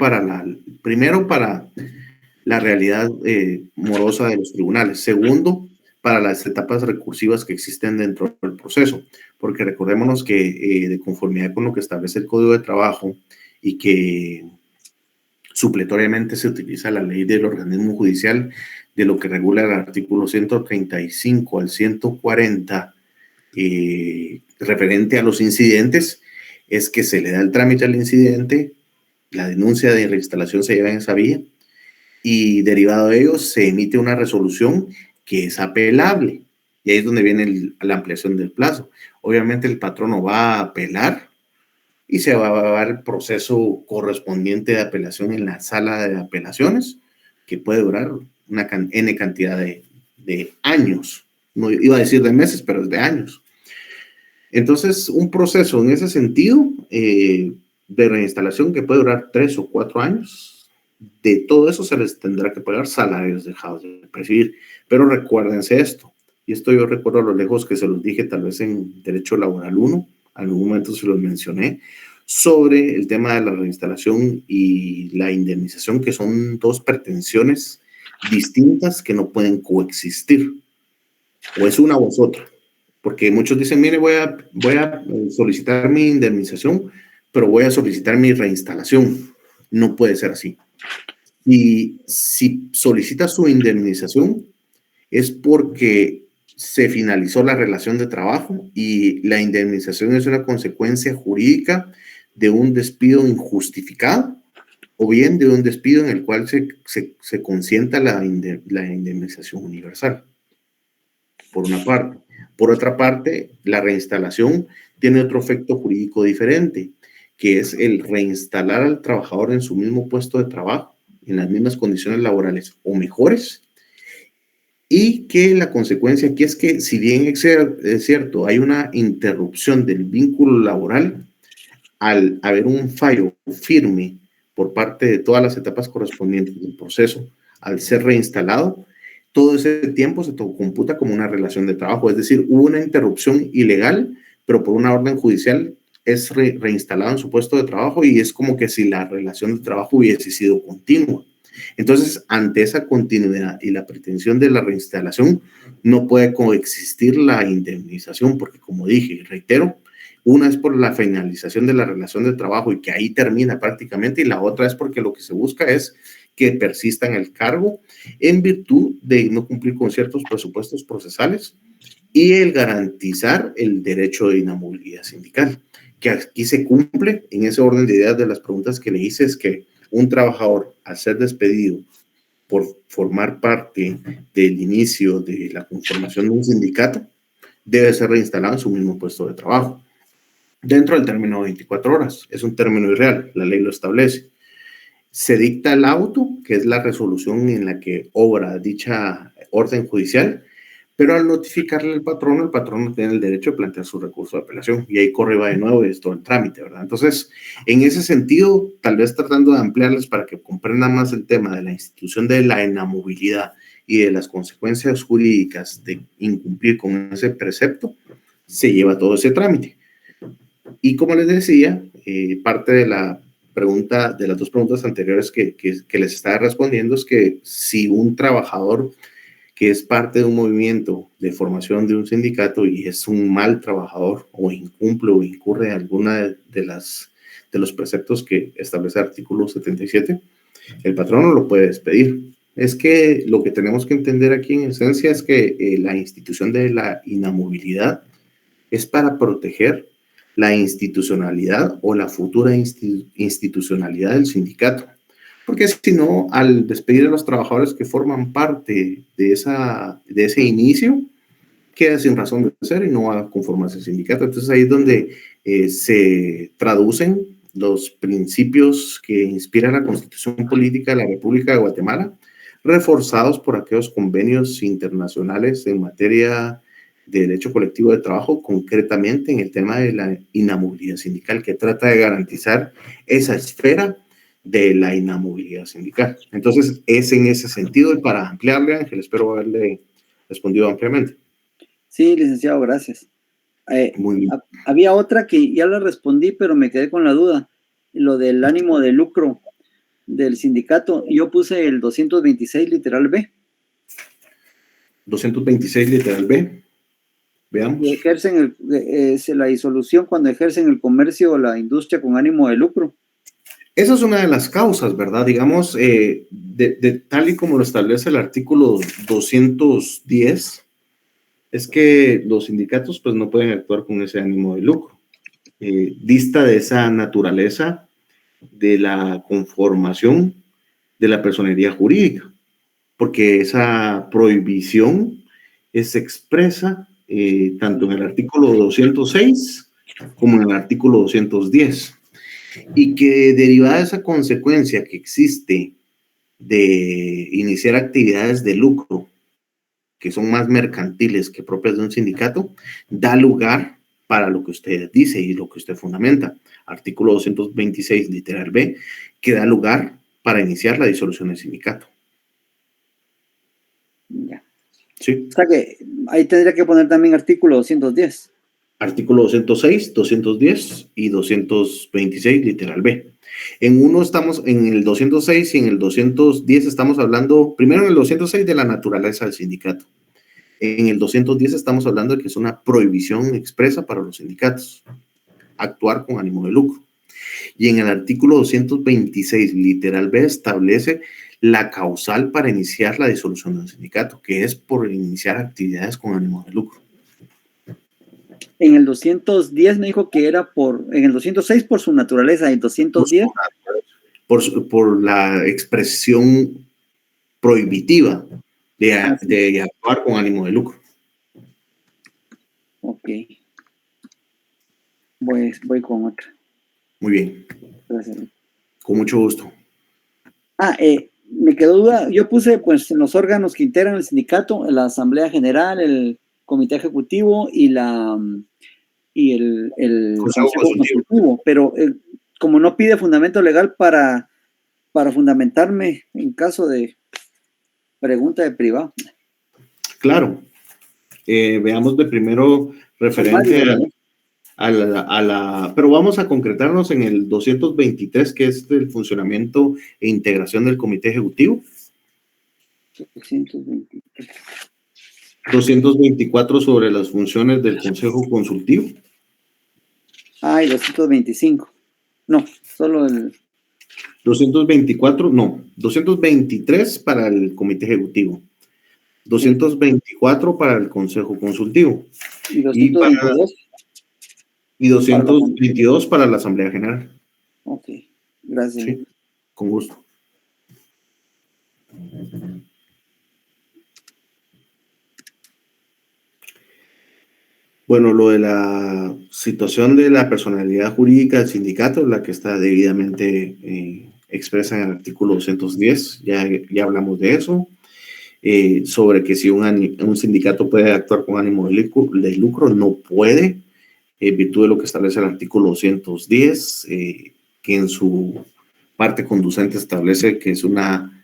primero para la realidad morosa de los tribunales. Segundo, para las etapas recursivas que existen dentro del proceso, porque recordémonos que de conformidad con lo que establece el Código de Trabajo y que supletoriamente se utiliza la ley del organismo judicial, de lo que regula el artículo 135 al 140 referente a los incidentes, es que se le da el trámite al incidente, la denuncia de reinstalación se lleva en esa vía y derivado de ello se emite una resolución que es apelable, y ahí es donde viene la ampliación del plazo. Obviamente el patrono va a apelar y se va a dar el proceso correspondiente de apelación en la sala de apelaciones, que puede durar una N cantidad de años. No iba a decir de meses, pero es de años. Entonces, un proceso en ese sentido de reinstalación que puede durar 3 o 4 años, de todo eso se les tendrá que pagar salarios dejados de percibir. Pero recuérdense esto, y esto yo recuerdo a lo lejos que se los dije tal vez en Derecho Laboral 1, algún momento se los mencioné, sobre el tema de la reinstalación y la indemnización, que son dos pretensiones distintas que no pueden coexistir. O es una o es otra. Porque muchos dicen, mire, voy a solicitar mi indemnización, pero voy a solicitar mi reinstalación. No puede ser así. Y si solicita su indemnización, es porque se finalizó la relación de trabajo y la indemnización es una consecuencia jurídica de un despido injustificado o bien de un despido en el cual se consienta la indemnización universal, por una parte. Por otra parte, la reinstalación tiene otro efecto jurídico diferente, que es el reinstalar al trabajador en su mismo puesto de trabajo, en las mismas condiciones laborales o mejores, y que la consecuencia aquí es que, si bien es cierto, hay una interrupción del vínculo laboral, al haber un fallo firme por parte de todas las etapas correspondientes del proceso, al ser reinstalado, todo ese tiempo se computa como una relación de trabajo, es decir, hubo una interrupción ilegal, pero por una orden judicial es reinstalado en su puesto de trabajo y es como que si la relación de trabajo hubiese sido continua. Entonces, ante esa continuidad y la pretensión de la reinstalación, no puede coexistir la indemnización, porque como dije y reitero, una es por la finalización de la relación de trabajo y que ahí termina prácticamente, y la otra es porque lo que se busca es que persista en el cargo en virtud de no cumplir con ciertos presupuestos procesales y el garantizar el derecho de inamovilidad sindical, que aquí se cumple en ese orden de ideas de las preguntas que le hice, es que un trabajador, al ser despedido por formar parte del inicio de la conformación de un sindicato, debe ser reinstalado en su mismo puesto de trabajo, dentro del término de 24 horas. Es un término irreal, la ley lo establece. Se dicta el auto, que es la resolución en la que obra dicha orden judicial, pero al notificarle al patrono, el patrono tiene el derecho de plantear su recurso de apelación y ahí corre va de nuevo y es todo el trámite, ¿verdad? Entonces, en ese sentido, tal vez tratando de ampliarles para que comprendan más el tema de la institución de la inamovilidad y de las consecuencias jurídicas de incumplir con ese precepto, se lleva todo ese trámite. Y como les decía, parte de la pregunta, de las dos preguntas anteriores que les estaba respondiendo, es que si un trabajador que es parte de un movimiento de formación de un sindicato y es un mal trabajador o incumple o incurre alguna de los preceptos que establece el artículo 77, el patrono lo puede despedir. Es que lo que tenemos que entender aquí en esencia es que la institución de la inamovilidad es para proteger la institucionalidad o la futura institucionalidad del sindicato. Porque si no, al despedir a los trabajadores que forman parte de ese inicio, queda sin razón de ser y no va a conformarse el sindicato. Entonces ahí es donde se traducen los principios que inspiran la Constitución Política de la República de Guatemala, reforzados por aquellos convenios internacionales en materia de derecho colectivo de trabajo, concretamente en el tema de la inamovilidad sindical, que trata de garantizar esa esfera de la inamovilidad sindical. Entonces, es en ese sentido, y para ampliarle, Ángel, espero haberle respondido ampliamente. Sí, licenciado, gracias. Muy bien. Había otra que ya la respondí, pero me quedé con la duda, lo del ánimo de lucro del sindicato. Yo puse el 226 literal B. 226 literal B. Veamos. Y ejercen la disolución cuando ejercen el comercio o la industria con ánimo de lucro. Esa es una de las causas, ¿verdad? Digamos, tal y como lo establece el artículo 210, es que los sindicatos pues no pueden actuar con ese ánimo de lucro. Dista de esa naturaleza de la conformación de la personería jurídica, porque esa prohibición es expresa tanto en el artículo 206 como en el artículo 210. Y que derivada de esa consecuencia que existe de iniciar actividades de lucro que son más mercantiles que propias de un sindicato, da lugar para lo que usted dice y lo que usted fundamenta. Artículo 226, literal B, que da lugar para iniciar la disolución del sindicato. Ya. Sí. O sea que ahí tendría que poner también artículo 210. Artículo 206, 210 y 226, literal B. En uno estamos en el 206 y en el 210 estamos hablando, primero en el 206 de la naturaleza del sindicato. En el 210 estamos hablando de que es una prohibición expresa para los sindicatos actuar con ánimo de lucro. Y en el artículo 226, literal B, establece la causal para iniciar la disolución del sindicato, que es por iniciar actividades con ánimo de lucro. En el 210 me dijo que era en el 206 por su naturaleza, en 210 por la expresión prohibitiva de actuar con ánimo de lucro. Ok. Voy con otra. Muy bien. Gracias. Con mucho gusto. Me quedó duda. Yo puse pues en los órganos que integran el sindicato, la Asamblea General, el Comité Ejecutivo y el Consejo Consultivo. Pero como no pide fundamento legal para fundamentarme en caso de pregunta de privado. Claro. Veamos de primero referente pero vamos a concretarnos en el 223, que es el funcionamiento e integración del Comité Ejecutivo. 224 sobre las funciones del Consejo Consultivo. Y 225. No, solo el... 224, no. 223 para el Comité Ejecutivo. 224 para el Consejo Consultivo. ¿Y 222? Y 222 para la Asamblea General. Ok, gracias. Sí, con gusto. Bueno, lo de la situación de la personalidad jurídica del sindicato, la que está debidamente expresa en el artículo 210, ya hablamos de eso. Sobre que si un sindicato puede actuar con ánimo de lucro, no puede, en virtud de lo que establece el artículo 210, que en su parte conducente establece que es una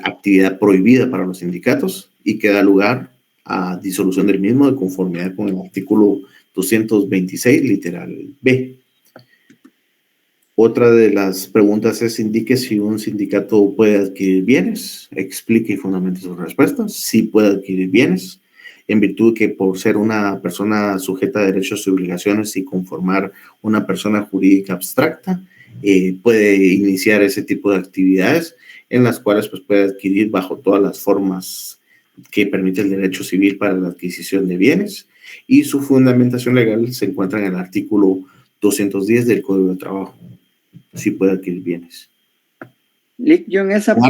actividad prohibida para los sindicatos y que da lugar a disolución del mismo de conformidad con el artículo 226, literal B. Otra de las preguntas es: indique si un sindicato puede adquirir bienes. Explique y fundamente sus respuestas. Sí puede adquirir bienes, en virtud de que por ser una persona sujeta a derechos y obligaciones y conformar una persona jurídica abstracta, puede iniciar ese tipo de actividades en las cuales pues, puede adquirir bajo todas las formas que permite el derecho civil para la adquisición de bienes, y su fundamentación legal se encuentra en el artículo 210 del Código de Trabajo. Sí puede adquirir bienes. Yo en esa con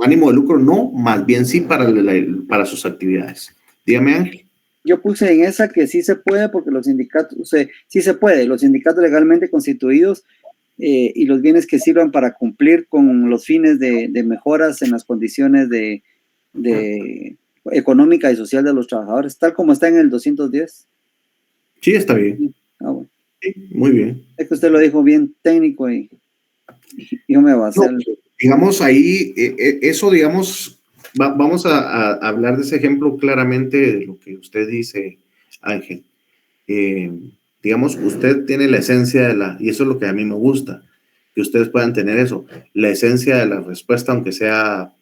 ánimo de lucro no, más bien sí para sus actividades. Dígame, Ángel. Yo puse en esa que sí se puede, porque los sindicatos, sí se puede, los sindicatos legalmente constituidos y los bienes que sirvan para cumplir con los fines de mejoras en las condiciones de económica y social de los trabajadores, tal como está en el 210. Sí, está bien. Bueno. Sí, muy bien. Es que usted lo dijo bien técnico y yo me basé. Digamos ahí, eso digamos, vamos a hablar de ese ejemplo claramente de lo que usted dice, Ángel. Digamos, usted tiene la esencia y eso es lo que a mí me gusta, que ustedes puedan tener eso, la esencia de la respuesta, aunque sea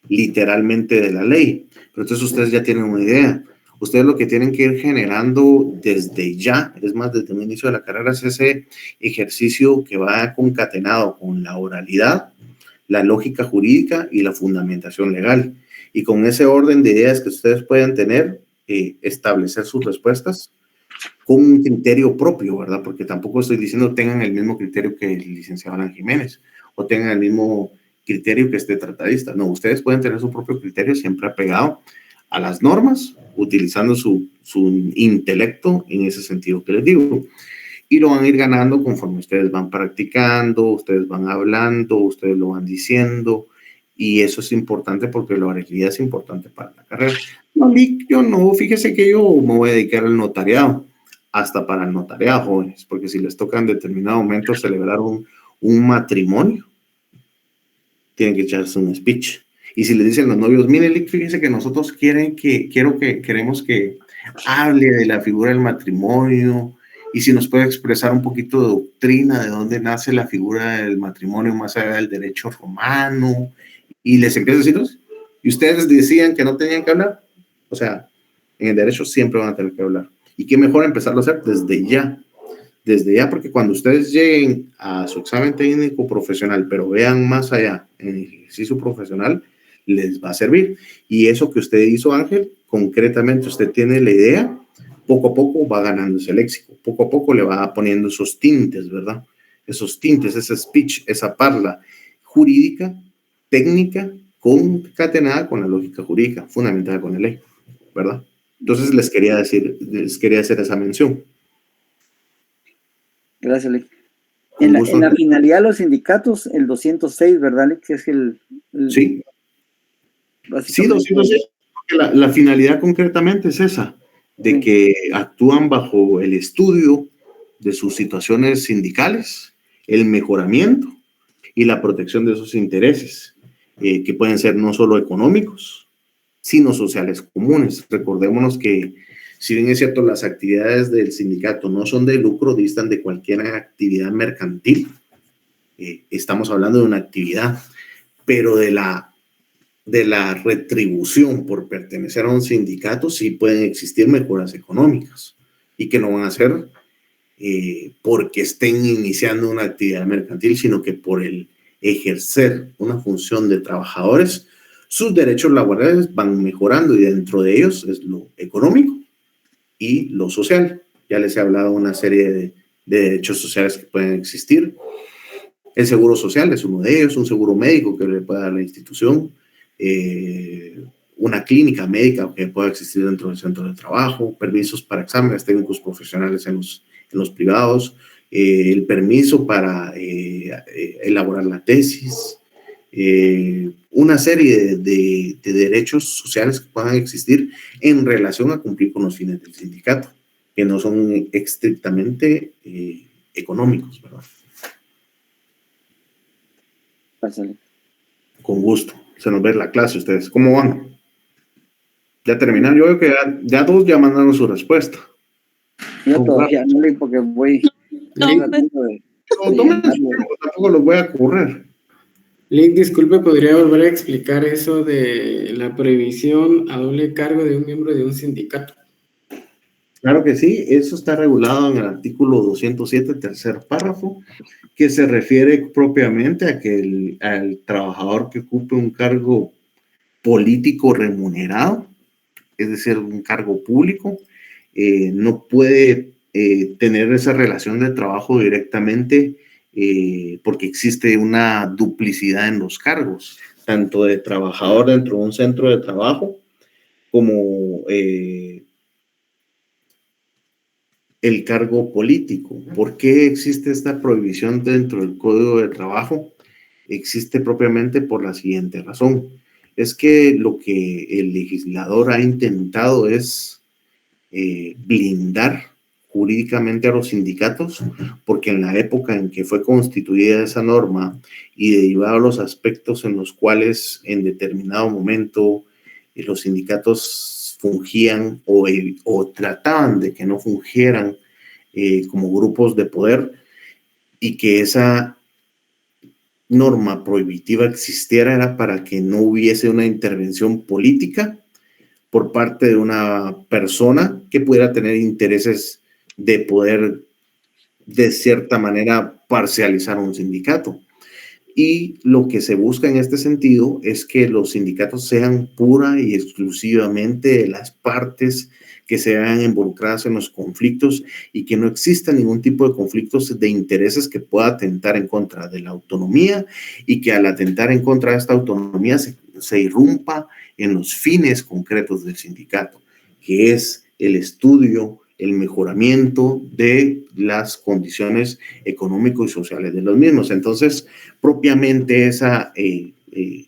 literalmente de la ley. Pero entonces ustedes ya tienen una idea. Ustedes lo que tienen que ir generando desde ya, es más, desde el inicio de la carrera, es ese ejercicio que va concatenado con la oralidad, la lógica jurídica y la fundamentación legal. Y con ese orden de ideas que ustedes pueden tener, establecer sus respuestas con un criterio propio, ¿verdad? Porque tampoco estoy diciendo tengan el mismo criterio que el licenciado Alan Jiménez o tengan el mismo criterio que este tratadista. No, ustedes pueden tener su propio criterio siempre apegado a las normas, utilizando su intelecto en ese sentido que les digo. Y lo van a ir ganando conforme ustedes van practicando, ustedes van hablando, ustedes lo van diciendo. Y eso es importante porque la oralidad es importante para la carrera. No, yo no, fíjese que yo me voy a dedicar al notariado, hasta para el notariado, jóvenes, porque si les toca en determinado momento celebrar un matrimonio, tienen que echarse un speech. Y si les dicen los novios, miren, fíjense que nosotros queremos que hable de la figura del matrimonio y si nos puede expresar un poquito de doctrina, de dónde nace la figura del matrimonio más allá del derecho romano, y les empiezo a decir, y ustedes decían que no tenían que hablar, o sea, en el derecho siempre van a tener que hablar, y qué mejor empezarlo a hacer desde ya, porque cuando ustedes lleguen a su examen técnico profesional, pero vean más allá en el ejercicio profesional, les va a servir. Y eso que usted hizo, Ángel, concretamente usted tiene la idea, poco a poco va ganándose el léxico, poco a poco le va poniendo esos tintes, ¿verdad? Esos tintes, ese speech, esa parla jurídica, técnica, concatenada con la lógica jurídica, fundamentada con la ley, ¿verdad? Entonces les quería hacer esa mención. Gracias, Lick. En la finalidad de los sindicatos, el 206, ¿verdad, Lick? Es sí. Sí, 206. La finalidad concretamente es esa, de que actúan bajo el estudio de sus situaciones sindicales, el mejoramiento y la protección de sus intereses, que pueden ser no solo económicos, sino sociales comunes. Recordémonos que, si bien es cierto, las actividades del sindicato no son de lucro, distan de cualquier actividad mercantil. Estamos hablando de una actividad, pero de la retribución por pertenecer a un sindicato sí pueden existir mejoras económicas y que no van a ser porque estén iniciando una actividad mercantil, sino que por el ejercer una función de trabajadores, sus derechos laborales van mejorando y dentro de ellos es lo económico y lo social. Ya les he hablado de una serie de derechos sociales que pueden existir. El seguro social es uno de ellos, un seguro médico que le pueda dar la institución, una clínica médica que pueda existir dentro del centro de trabajo, permisos para exámenes técnicos profesionales en los privados, el permiso para elaborar la tesis, una serie de derechos sociales que puedan existir en relación a cumplir con los fines del sindicato, que no son estrictamente económicos, ¿verdad? Pásale. Con gusto. Se nos ve la clase ustedes. ¿Cómo van? ¿Ya terminaron? Yo veo que ya dos ya mandaron su respuesta. Yo todavía no, porque voy... Tampoco los voy a correr. Lick, disculpe, ¿podría volver a explicar eso de la prohibición a doble cargo de un miembro de un sindicato? Claro que sí, eso está regulado en el artículo 207, tercer párrafo, que se refiere propiamente a que al trabajador que ocupe un cargo político remunerado, es decir, un cargo público, no puede tener esa relación de trabajo directamente porque existe una duplicidad en los cargos, tanto de trabajador dentro de un centro de trabajo como el cargo político. ¿Por qué existe esta prohibición dentro del Código de Trabajo? Existe propiamente por la siguiente razón. Es que lo que el legislador ha intentado es blindar jurídicamente a los sindicatos, porque en la época en que fue constituida esa norma y derivado los aspectos en los cuales en determinado momento los sindicatos fungían o trataban de que no fungieran como grupos de poder y que esa norma prohibitiva existiera era para que no hubiese una intervención política por parte de una persona que pudiera tener intereses de poder de cierta manera parcializar un sindicato. Y lo que se busca en este sentido es que los sindicatos sean pura y exclusivamente las partes que se vean involucradas en los conflictos y que no exista ningún tipo de conflictos de intereses que pueda atentar en contra de la autonomía y que al atentar en contra de esta autonomía se irrumpa en los fines concretos del sindicato, que es el estudio, el mejoramiento de las condiciones económicas y sociales de los mismos. Entonces, propiamente esa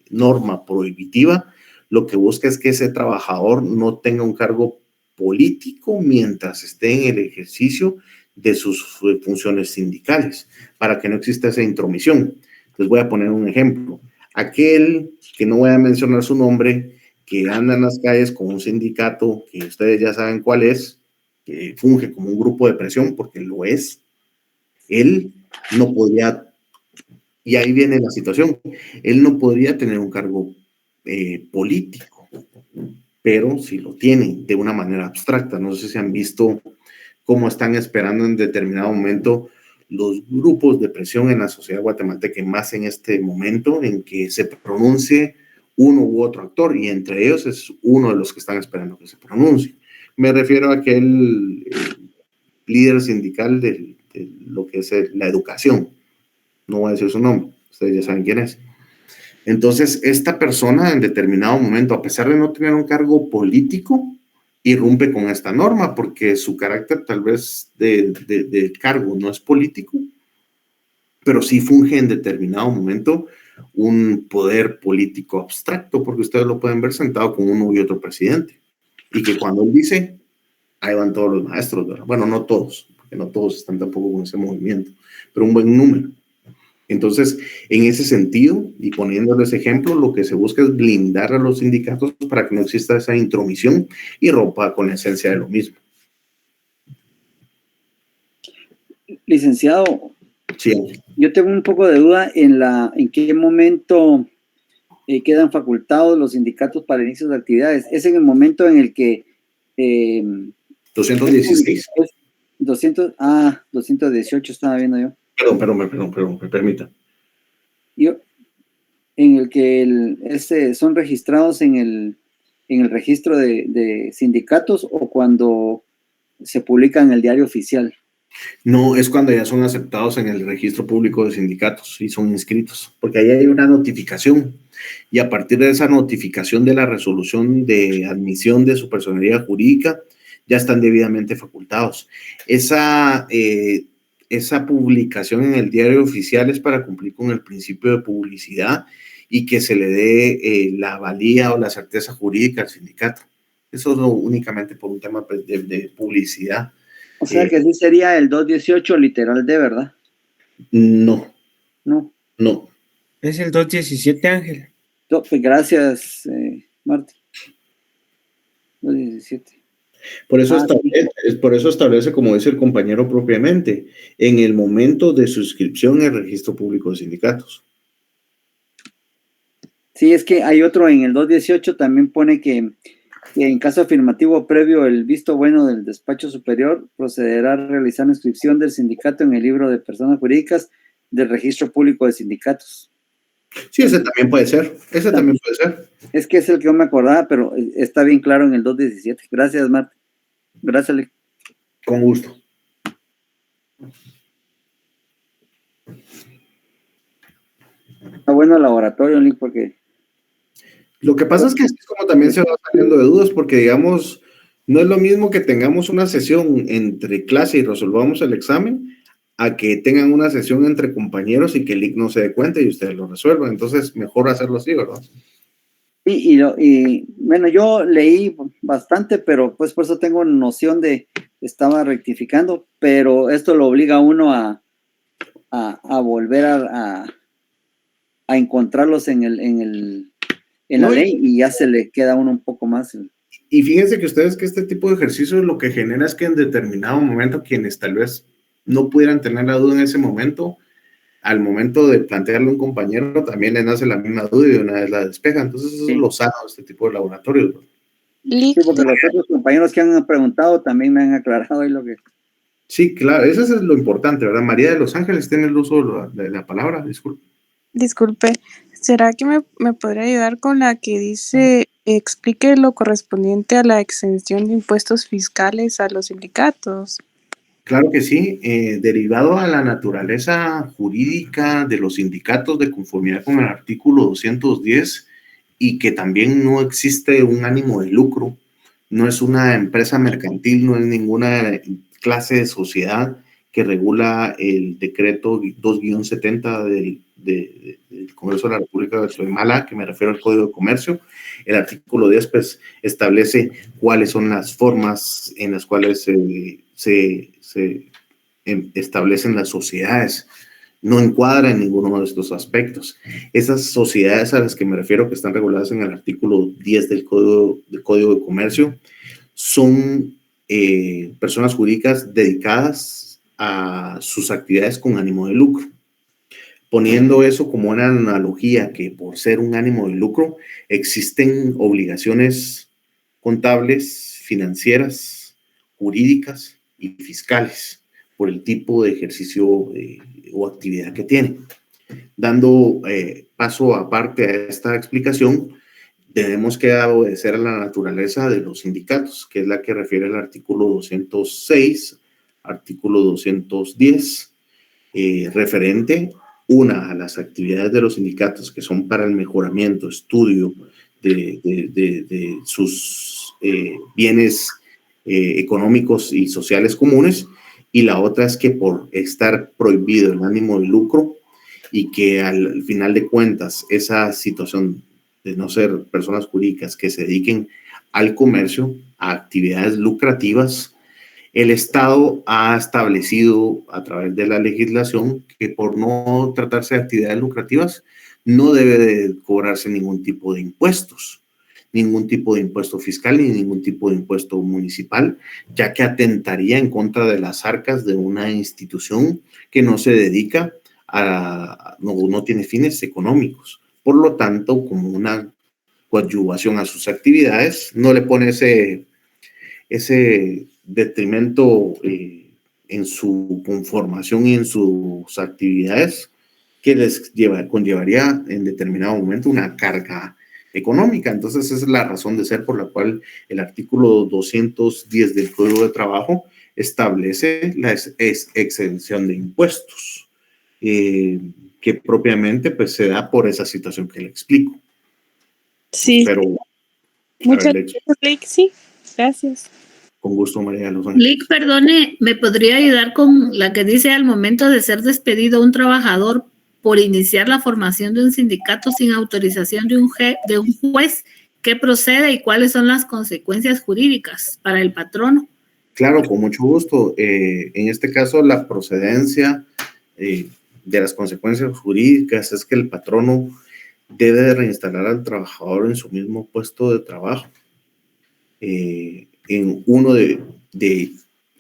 norma prohibitiva lo que busca es que ese trabajador no tenga un cargo político mientras esté en el ejercicio de sus funciones sindicales, para que no exista esa intromisión. Les voy a poner un ejemplo. Aquel, que no voy a mencionar su nombre, que anda en las calles con un sindicato que ustedes ya saben cuál es, que funge como un grupo de presión, porque lo es, él no podría, y ahí viene la situación, él no podría tener un cargo político, pero sí lo tiene de una manera abstracta. No sé si han visto cómo están esperando en determinado momento los grupos de presión en la sociedad guatemalteca, más en este momento en que se pronuncie uno u otro actor, y entre ellos es uno de los que están esperando que se pronuncie. Me refiero a aquel líder sindical de lo que es la educación. No voy a decir su nombre, ustedes ya saben quién es. Entonces, esta persona en determinado momento, a pesar de no tener un cargo político, irrumpe con esta norma, porque su carácter tal vez de cargo no es político, pero sí funge en determinado momento un poder político abstracto, porque ustedes lo pueden ver sentado con uno y otro presidente, y que cuando él dice, ahí van todos los maestros, ¿verdad? Bueno, no todos, porque no todos están tampoco con ese movimiento, pero un buen número. Entonces, en ese sentido, y poniéndoles ejemplo, lo que se busca es blindar a los sindicatos para que no exista esa intromisión y rompa con la esencia de lo mismo. Licenciado, Sí. yo tengo un poco de duda en qué momento quedan facultados los sindicatos para inicios de actividades. ¿Es en el momento en el que 216. 218 estaba viendo yo. Perdón, me permita. En el que son registrados en el registro de sindicatos, o cuando se publica en el diario oficial. No, es cuando ya son aceptados en el registro público de sindicatos y son inscritos, porque ahí hay una notificación, y a partir de esa notificación de la resolución de admisión de su personalidad jurídica, ya están debidamente facultados. Esa publicación en el diario oficial es para cumplir con el principio de publicidad y que se le dé la valía o la certeza jurídica al sindicato. Eso es únicamente por un tema de publicidad. O sea que sí sería el 218 literal de verdad. No. Es el 217, Ángel. Pues gracias, Martín. 217. Por eso establece, como dice el compañero propiamente, en el momento de suscripción en el registro público de sindicatos. Sí, es que hay otro en el 218, también pone que en caso afirmativo previo el visto bueno del despacho superior, procederá a realizar la inscripción del sindicato en el libro de personas jurídicas del registro público de sindicatos. Sí, ese también puede ser. Es que es el que yo me acordaba, pero está bien claro en el 217. Gracias, Marta. Gracias, Lick. Con gusto. Está bueno el laboratorio, Lick, porque... Lo que pasa es que es como también se va saliendo de dudas, porque digamos, no es lo mismo que tengamos una sesión entre clase y resolvamos el examen, a que tengan una sesión entre compañeros y que el IC no se dé cuenta y ustedes lo resuelvan. Entonces, mejor hacerlo así, ¿verdad? Y bueno, yo leí bastante, pero pues por eso tengo noción estaba rectificando, pero esto lo obliga a uno a volver a encontrarlos en la ley, y ya se le queda a uno un poco más. Y fíjense que ustedes que este tipo de ejercicio lo que genera es que en determinado momento quienes tal vez no pudieran tener la duda en ese momento, al momento de plantearle a un compañero también le nace la misma duda y de una vez la despeja. Entonces eso es lo sano de este tipo de laboratorios, ¿no? Sí, porque los otros compañeros que han preguntado también me han aclarado ahí lo que... Sí, claro, eso es lo importante, ¿verdad? María de los Ángeles tiene el uso de la palabra, Disculpe, ¿será que me podría ayudar con la que dice, explique lo correspondiente a la exención de impuestos fiscales a los sindicatos? Claro que sí, derivado a la naturaleza jurídica de los sindicatos de conformidad con el artículo 210 y que también no existe un ánimo de lucro, no es una empresa mercantil, no es ninguna clase de sociedad que regula el decreto 2-70 del Congreso de la República de Guatemala, que me refiero al Código de Comercio. El artículo 10 pues, establece cuáles son las formas en las cuales se establecen las sociedades no encuadra en ninguno de estos aspectos. Esas sociedades a las que me refiero, que están reguladas en el artículo 10 del Código de Comercio, son personas jurídicas dedicadas a sus actividades con ánimo de lucro. Poniendo eso como una analogía, que por ser un ánimo de lucro existen obligaciones contables, financieras, jurídicas y fiscales por el tipo de ejercicio o actividad que tiene. Dando paso aparte a esta explicación, tenemos que obedecer a la naturaleza de los sindicatos, que es la que refiere el artículo 206, artículo 210, referente a las actividades de los sindicatos que son para el mejoramiento, estudio de sus bienes económicos y sociales comunes, y la otra es que por estar prohibido el ánimo de lucro y que al final de cuentas esa situación de no ser personas jurídicas que se dediquen al comercio, a actividades lucrativas, el Estado ha establecido a través de la legislación que por no tratarse de actividades lucrativas no debe de cobrarse ningún tipo de impuestos, ningún tipo de impuesto fiscal ni ningún tipo de impuesto municipal, ya que atentaría en contra de las arcas de una institución que no se dedica no tiene fines económicos. Por lo tanto, como una coadyuvación a sus actividades, no le pone ese detrimento en su conformación y en sus actividades que les conllevaría en determinado momento una carga económica. Entonces, esa es la razón de ser por la cual el artículo 210 del Código de Trabajo establece la exención de impuestos, que propiamente pues se da por esa situación que le explico. Sí. Pero muchas gracias, Lick. Sí, gracias. Con gusto, María de los Ángeles. Lick, perdone, ¿me podría ayudar con la que dice al momento de ser despedido un trabajador por iniciar la formación de un sindicato sin autorización de un juez? ¿Qué procede y cuáles son las consecuencias jurídicas para el patrono? Claro, con mucho gusto. En este caso, la procedencia de las consecuencias jurídicas es que el patrono debe de reinstalar al trabajador en su mismo puesto de trabajo, en uno de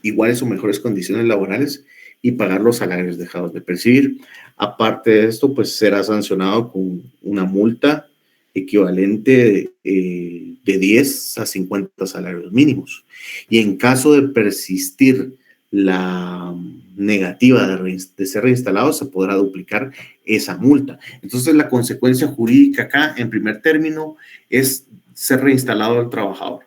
iguales o mejores condiciones laborales y pagar los salarios dejados de percibir. Aparte de esto, pues será sancionado con una multa equivalente de 10 a 50 salarios mínimos. Y en caso de persistir la negativa de ser reinstalado, se podrá duplicar esa multa. Entonces, la consecuencia jurídica acá, en primer término, es ser reinstalado al trabajador.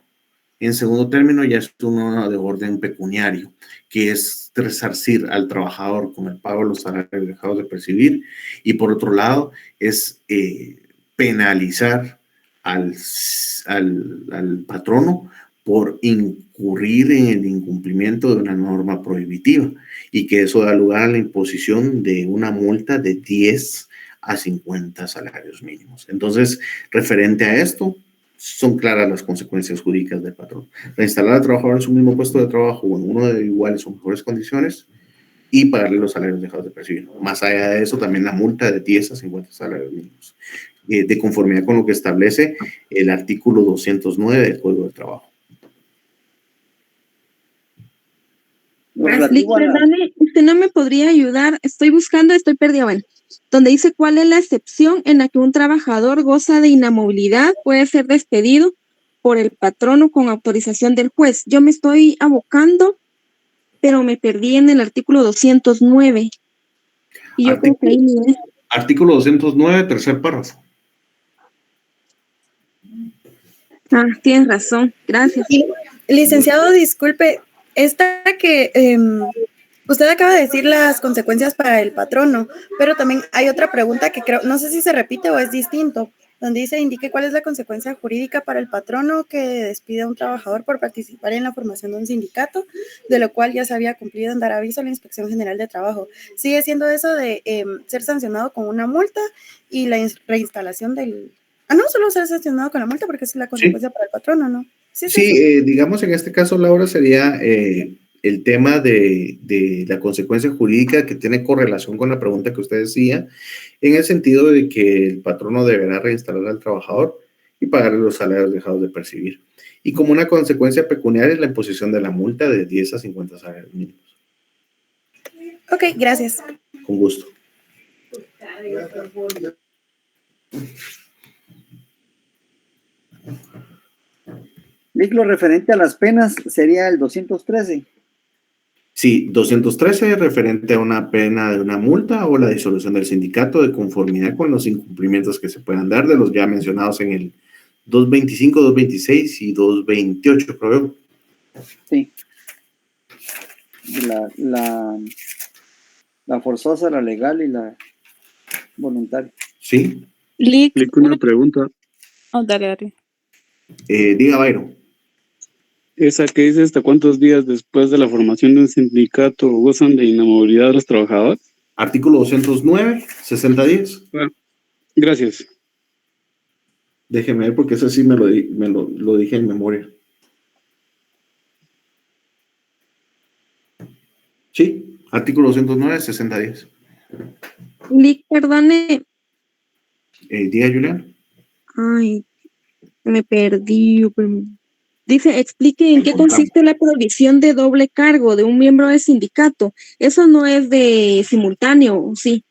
En segundo término, ya es uno de orden pecuniario, que es resarcir al trabajador con el pago de los salarios dejados de percibir. Y por otro lado, es penalizar al patrono por incurrir en el incumplimiento de una norma prohibitiva, y que eso da lugar a la imposición de una multa de 10 a 50 salarios mínimos. Entonces, referente a esto, son claras las consecuencias jurídicas del patrón. Reinstalar al trabajador en su mismo puesto de trabajo o en uno de iguales o mejores condiciones y pagarle los salarios dejados de percibir. Más allá de eso, también la multa de 10 a 50 salarios mínimos, de conformidad con lo que establece el artículo 209 del Código de Trabajo. Perdone, usted no me podría ayudar, estoy perdida, bueno, donde dice cuál es la excepción en la que un trabajador goza de inamovilidad, puede ser despedido por el patrono con autorización del juez. Yo me estoy abocando, pero me perdí en el artículo 209. Y yo creo que ahí miré. Artículo 209, tercer párrafo. Ah, tienes razón, gracias. Licenciado, disculpe, esta que usted acaba de decir las consecuencias para el patrono, pero también hay otra pregunta que creo, no sé si se repite o es distinto, donde dice, indique cuál es la consecuencia jurídica para el patrono que despide a un trabajador por participar en la formación de un sindicato, de lo cual ya se había cumplido en dar aviso a la Inspección General de Trabajo. Sigue siendo eso de ser sancionado con una multa y la reinstalación del... Ah, no, solo ser sancionado con la multa porque es la consecuencia para el patrono, ¿no? Sí, digamos en este caso, Laura, sería el tema de la consecuencia jurídica que tiene correlación con la pregunta que usted decía, en el sentido de que el patrono deberá reinstalar al trabajador y pagarle los salarios dejados de percibir. Y como una consecuencia pecuniaria es la imposición de la multa de 10 a 50 salarios mínimos. Ok, gracias. Con gusto. Lic, lo referente a las penas sería el 213. Sí, 213 referente a una pena de una multa o la disolución del sindicato de conformidad con los incumplimientos que se puedan dar de los ya mencionados en el 225, 226 y 228, creo. Sí. La forzosa, la legal y la voluntaria. Sí. Lic, una pregunta. Oh, dale. Diga, Byron. Esa que dice hasta cuántos días después de la formación de un sindicato gozan de inamovilidad los trabajadores. Artículo 209, 60 días. Bueno, gracias. Déjeme ver porque eso sí me lo dije en memoria. Sí, artículo 209, 60 días. Lic, perdone. Diga, Julián. Ay, me perdí. Dice, explique en qué consiste la provisión de doble cargo de un miembro del sindicato. Eso no es de simultáneo, sí.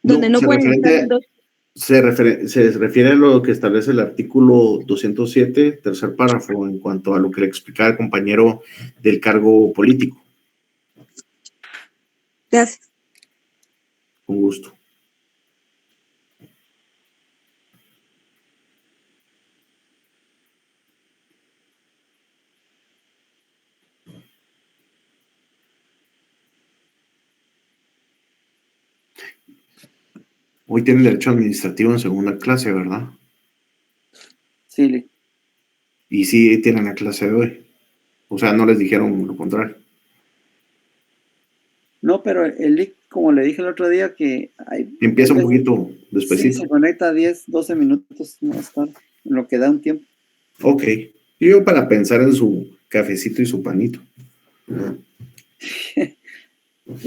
Donde no pueden estar en dos. Se refiere a lo que establece el artículo 207, tercer párrafo, en cuanto a lo que le explicaba el compañero del cargo político. Gracias. Con gusto. Hoy tiene derecho administrativo en segunda clase, ¿verdad? Sí. Y sí tienen la clase de hoy. O sea, no les dijeron lo contrario. No, pero el Lic, como le dije el otro día, que empieza un poquito despacito. Sí, se conecta 10, 12 minutos más tarde, en lo que da un tiempo. Ok. Yo para pensar en su cafecito y su panito. Yo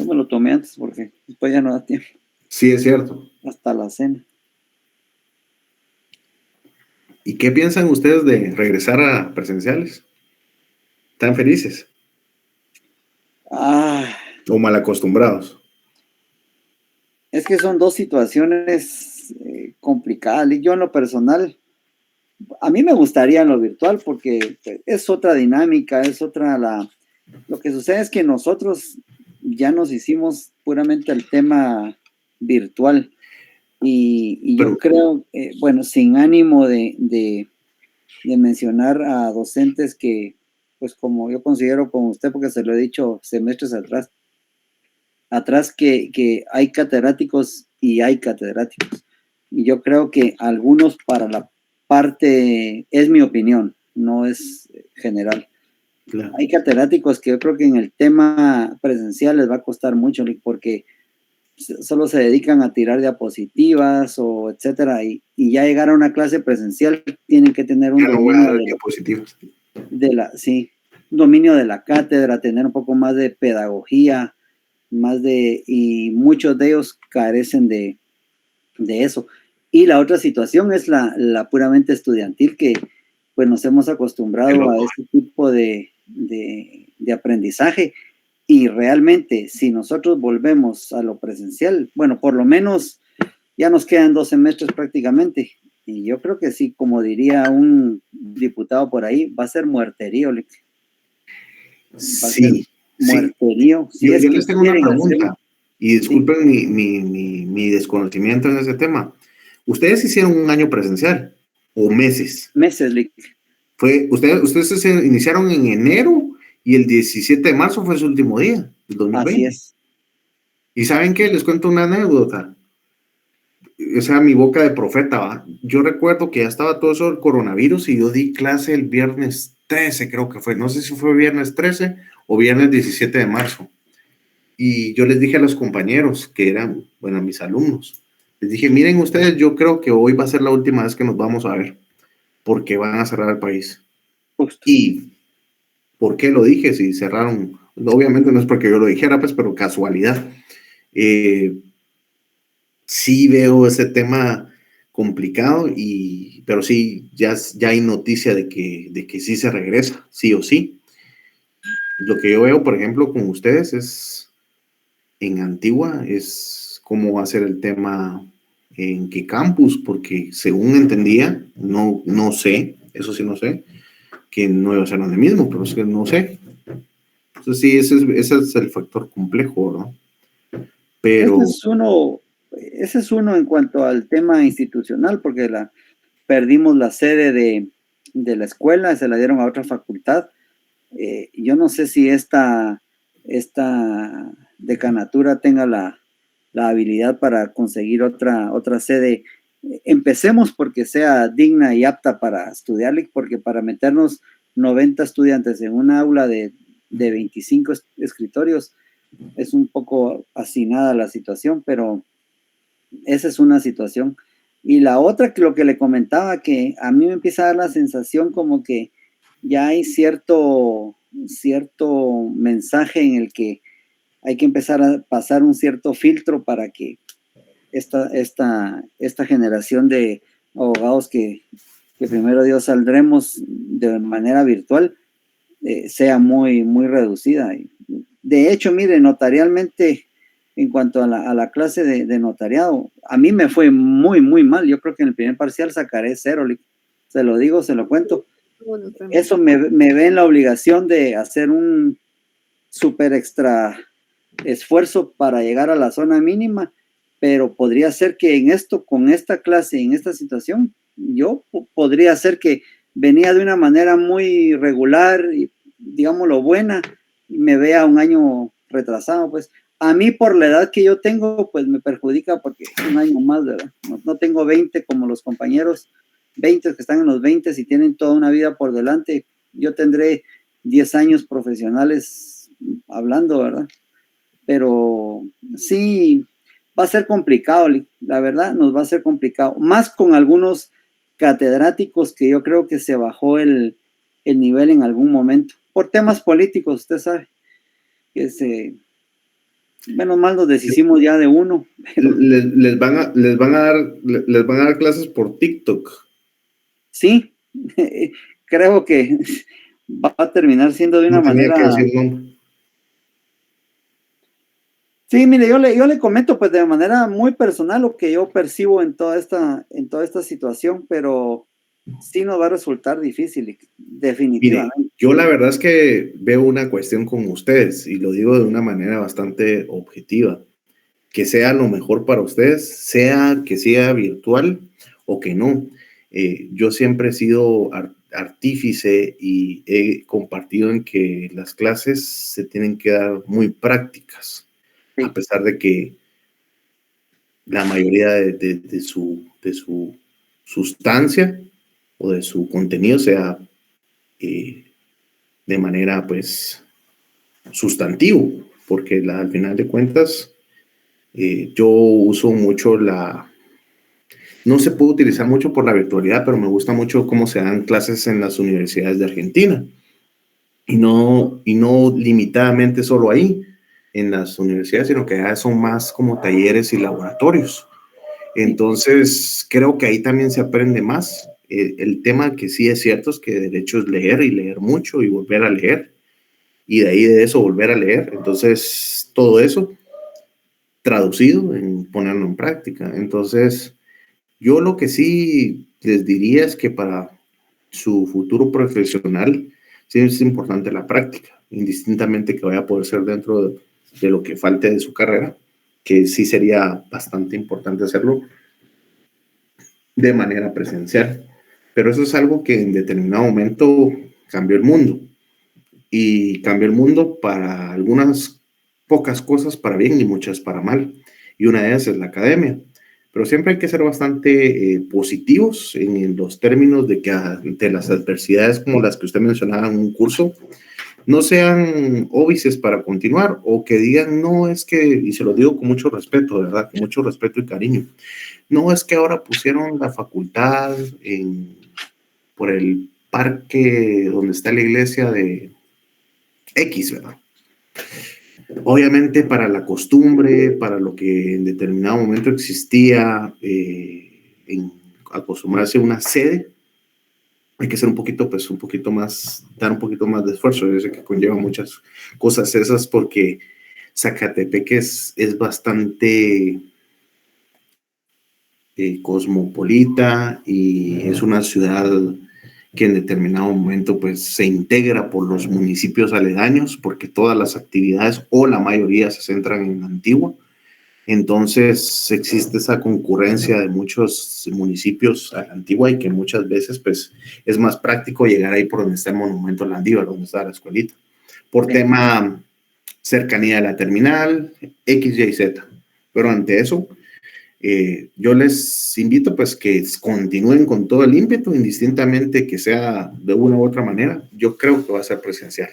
me lo tomé antes porque después ya no da tiempo. Sí, es cierto. Hasta la cena. ¿Y qué piensan ustedes de regresar a presenciales? ¿Están felices? ¿O mal acostumbrados? Es que son dos situaciones complicadas. Yo en lo personal, a mí me gustaría en lo virtual porque es otra dinámica, es otra Lo que sucede es que nosotros ya nos hicimos puramente el tema virtual y yo creo, bueno, sin ánimo de mencionar a docentes que, pues como yo considero como usted, porque se lo he dicho semestres atrás que hay catedráticos y hay catedráticos. Y yo creo que algunos para la parte, es mi opinión, no es general. Claro. Hay catedráticos que yo creo que en el tema presencial les va a costar mucho porque solo se dedican a tirar diapositivas o etcétera y ya llegar a una clase presencial tienen que tener un dominio de diapositivas. Un dominio de la cátedra, tener un poco más de pedagogía, y muchos de ellos carecen de eso. Y la otra situación es la puramente estudiantil, que pues nos hemos acostumbrado a este tipo de aprendizaje, y realmente si nosotros volvemos a lo presencial, bueno, por lo menos ya nos quedan 2 semestres prácticamente, y yo creo que sí, como diría un diputado por ahí, va a ser muerterío. Sí. Muerterío. Sí. Yo les tengo una pregunta, y disculpen mi desconocimiento en ese tema. ¿Ustedes hicieron un año presencial o meses? Meses, Lic. Ustedes se iniciaron en enero y el 17 de marzo fue su último día, el 2020. Así es. ¿Y saben qué? Les cuento una anécdota. O sea, mi boca de profeta, ¿va? Yo recuerdo que ya estaba todo eso del coronavirus y yo di clase el viernes 13, creo que fue. No sé si fue viernes 13 o viernes 17 de marzo. Y yo les dije a los compañeros que eran, bueno, mis alumnos, les dije, miren ustedes, yo creo que hoy va a ser la última vez que nos vamos a ver, porque van a cerrar el país. Justo. ¿Y por qué lo dije? Si cerraron Obviamente no es porque yo lo dijera, pues, pero casualidad. Sí veo ese tema complicado, pero sí, ya hay noticia de que sí se regresa, sí o sí. Lo que yo veo, por ejemplo, con ustedes es, en Antigua, es cómo va a ser el tema en qué campus, porque según entendía, no sé, eso sí no sé, que no iba a ser lo mismo, pero es que no sé. Entonces sí, ese es el factor complejo, ¿no? Pero... Ese es uno en cuanto al tema institucional, porque perdimos la sede de la escuela, se la dieron a otra facultad. Yo no sé si esta decanatura tenga la habilidad para conseguir otra sede. Empecemos porque sea digna y apta para estudiar, porque para meternos 90 estudiantes en una aula de 25 escritorios es un poco hacinada la situación, pero esa es una situación. Y la otra, que lo que le comentaba, que a mí me empieza a dar la sensación como que ya hay cierto mensaje en el que hay que empezar a pasar un cierto filtro para que esta generación de abogados que primero Dios saldremos de manera virtual sea muy, muy reducida. De hecho, mire, notarialmente, en cuanto a la clase de notariado, a mí me fue muy, muy mal. Yo creo que en el primer parcial sacaré 0. Se lo digo, se lo cuento. Eso me ve en la obligación de hacer un súper extra esfuerzo para llegar a la zona mínima, pero podría ser que con esta clase, en esta situación, yo podría ser que venía de una manera muy regular y, digámoslo, buena, y me vea un año retrasado. Pues a mí, por la edad que yo tengo, pues me perjudica porque un año más, ¿verdad? No tengo 20 como los compañeros 20 que están en los 20 y tienen toda una vida por delante. Yo tendré 10 años profesionales hablando, ¿verdad? Pero sí, va a ser complicado, la verdad, nos va a ser complicado. Más con algunos catedráticos que yo creo que se bajó el nivel en algún momento. Por temas políticos, usted sabe, que menos mal nos deshicimos ya de uno. Pero... Les van a dar clases por TikTok. Sí, creo que va a terminar siendo de una manera... Sí, mire, yo le comento pues de manera muy personal lo que yo percibo en toda esta situación, pero sí nos va a resultar difícil, definitivamente. Mire, yo la verdad es que veo una cuestión con ustedes y lo digo de una manera bastante objetiva. Que sea lo mejor para ustedes, sea que sea virtual o que no. Yo siempre he sido artífice y he compartido en que las clases se tienen que dar muy prácticas, sí. A pesar de que la mayoría de su sustancia o de su contenido sea de manera pues sustantivo, porque al final de cuentas yo uso mucho no se puede utilizar mucho por la virtualidad, pero me gusta mucho cómo se dan clases en las universidades de Argentina. Y no limitadamente solo ahí, en las universidades, sino que ya son más como talleres y laboratorios. Entonces, creo que ahí también se aprende más. El tema que sí es cierto es que derecho es leer y leer mucho y volver a leer. Y de ahí de eso volver a leer. Entonces, todo eso traducido en ponerlo en práctica. Entonces, yo lo que sí les diría es que para su futuro profesional sí es importante la práctica, indistintamente que vaya a poder ser dentro de lo que falte de su carrera, que sí sería bastante importante hacerlo de manera presencial. Pero eso es algo que en determinado momento cambió el mundo. Y cambió el mundo para algunas pocas cosas para bien y muchas para mal. Y una de ellas es la academia. Pero siempre hay que ser bastante positivos en los términos de que ante las adversidades como las que usted mencionaba en un curso, no sean óbices para continuar o que digan, no, es que, y se lo digo con mucho respeto, de verdad, con mucho respeto y cariño, no, es que ahora pusieron la facultad por el parque donde está la iglesia de X, ¿verdad? Obviamente para la costumbre, para lo que en determinado momento existía, en acostumbrarse a una sede, hay que ser un poquito más, dar un poquito más de esfuerzo. Yo sé que conlleva muchas cosas esas porque Zacatepec es bastante cosmopolita y es una ciudad que en determinado momento pues se integra por los municipios aledaños porque todas las actividades o la mayoría se centran en Antigua. Entonces existe esa concurrencia de muchos municipios a la Antigua y que muchas veces pues es más práctico llegar ahí por donde está el monumento a la Antigua, donde está la escuelita, por tema cercanía de la terminal, X, Y, Z. Pero ante eso, yo les invito pues que continúen con todo el ímpetu, indistintamente que sea de una u otra manera. Yo creo que va a ser presencial.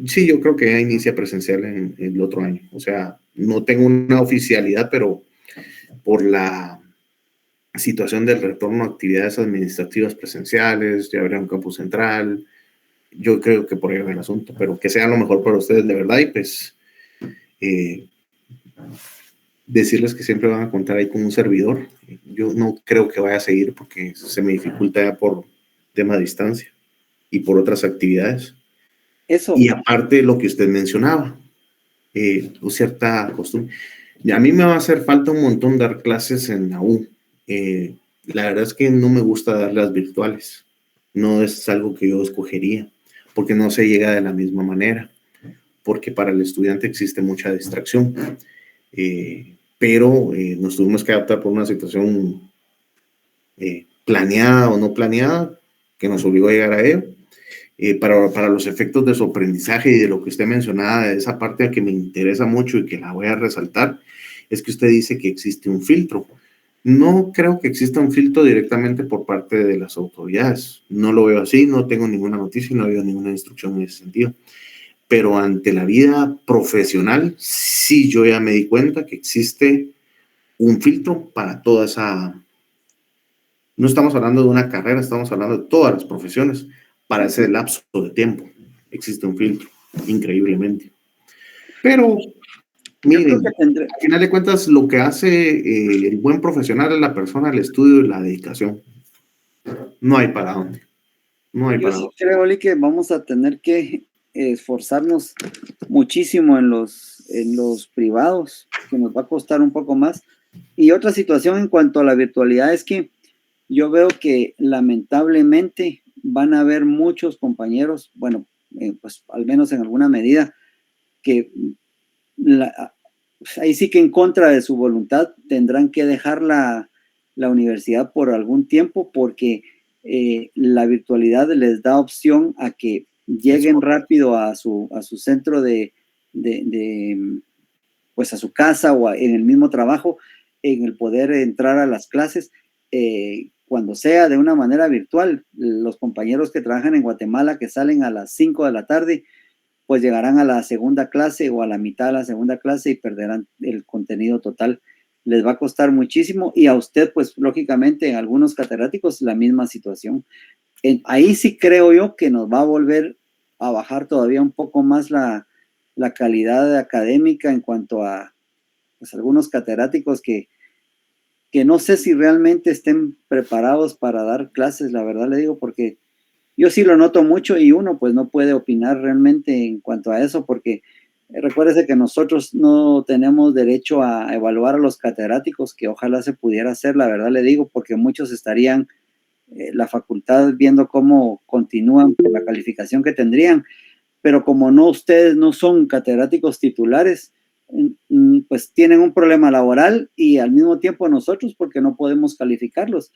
Sí, yo creo que ya inicia presencial en el otro año. O sea, no tengo una oficialidad, pero por la situación del retorno a actividades administrativas presenciales, ya habrá un campus central, yo creo que por ahí va el asunto, pero que sea lo mejor para ustedes de verdad y pues decirles que siempre van a contar ahí con un servidor. Yo no creo que vaya a seguir porque se me dificulta ya por tema de distancia y por otras actividades. Eso. Y aparte lo que usted mencionaba, cierta costumbre. Y a mí me va a hacer falta un montón dar clases en la U. La verdad es que no me gusta dar las virtuales. No es algo que yo escogería, porque no se llega de la misma manera, porque para el estudiante existe mucha distracción. Pero nos tuvimos que adaptar por una situación planeada o no planeada, que nos obligó a llegar a ello. Para los efectos de su aprendizaje y de lo que usted mencionaba, de esa parte que me interesa mucho y que la voy a resaltar, es que usted dice que existe un filtro. No creo que exista un filtro directamente por parte de las autoridades. No lo veo así, no tengo ninguna noticia y no veo ninguna instrucción en ese sentido. Pero ante la vida profesional, sí yo ya me di cuenta que existe un filtro para toda esa... No estamos hablando de una carrera, estamos hablando de todas las profesiones. Para ese lapso de tiempo existe un filtro, increíblemente. Pero, miren, al final de cuentas, lo que hace el buen profesional es la persona, el estudio y la dedicación. No hay para dónde. No hay para dónde. Yo creo, Oli, que vamos a tener que esforzarnos muchísimo en los privados, que nos va a costar un poco más. Y otra situación en cuanto a la virtualidad es que yo veo que lamentablemente van a haber muchos compañeros, bueno, pues al menos en alguna medida, que ahí sí que en contra de su voluntad tendrán que dejar la universidad por algún tiempo porque la virtualidad les da opción a que lleguen rápido a su centro pues a su casa o en el mismo trabajo, en el poder entrar a las clases, cuando sea de una manera virtual. Los compañeros que trabajan en Guatemala que salen a las 5 de la tarde, pues llegarán a la segunda clase o a la mitad de la segunda clase y perderán el contenido total. Les va a costar muchísimo y a usted, pues lógicamente en algunos catedráticos la misma situación. Ahí sí creo yo que nos va a volver a bajar todavía un poco más la calidad académica en cuanto a pues, algunos catedráticos que no sé si realmente estén preparados para dar clases, la verdad le digo, porque yo sí lo noto mucho y uno pues no puede opinar realmente en cuanto a eso, porque recuérdese que nosotros no tenemos derecho a evaluar a los catedráticos, que ojalá se pudiera hacer, la verdad le digo, porque muchos estarían la facultad viendo cómo continúan por la calificación que tendrían, pero como no ustedes no son catedráticos titulares, pues tienen un problema laboral y al mismo tiempo nosotros porque no podemos calificarlos.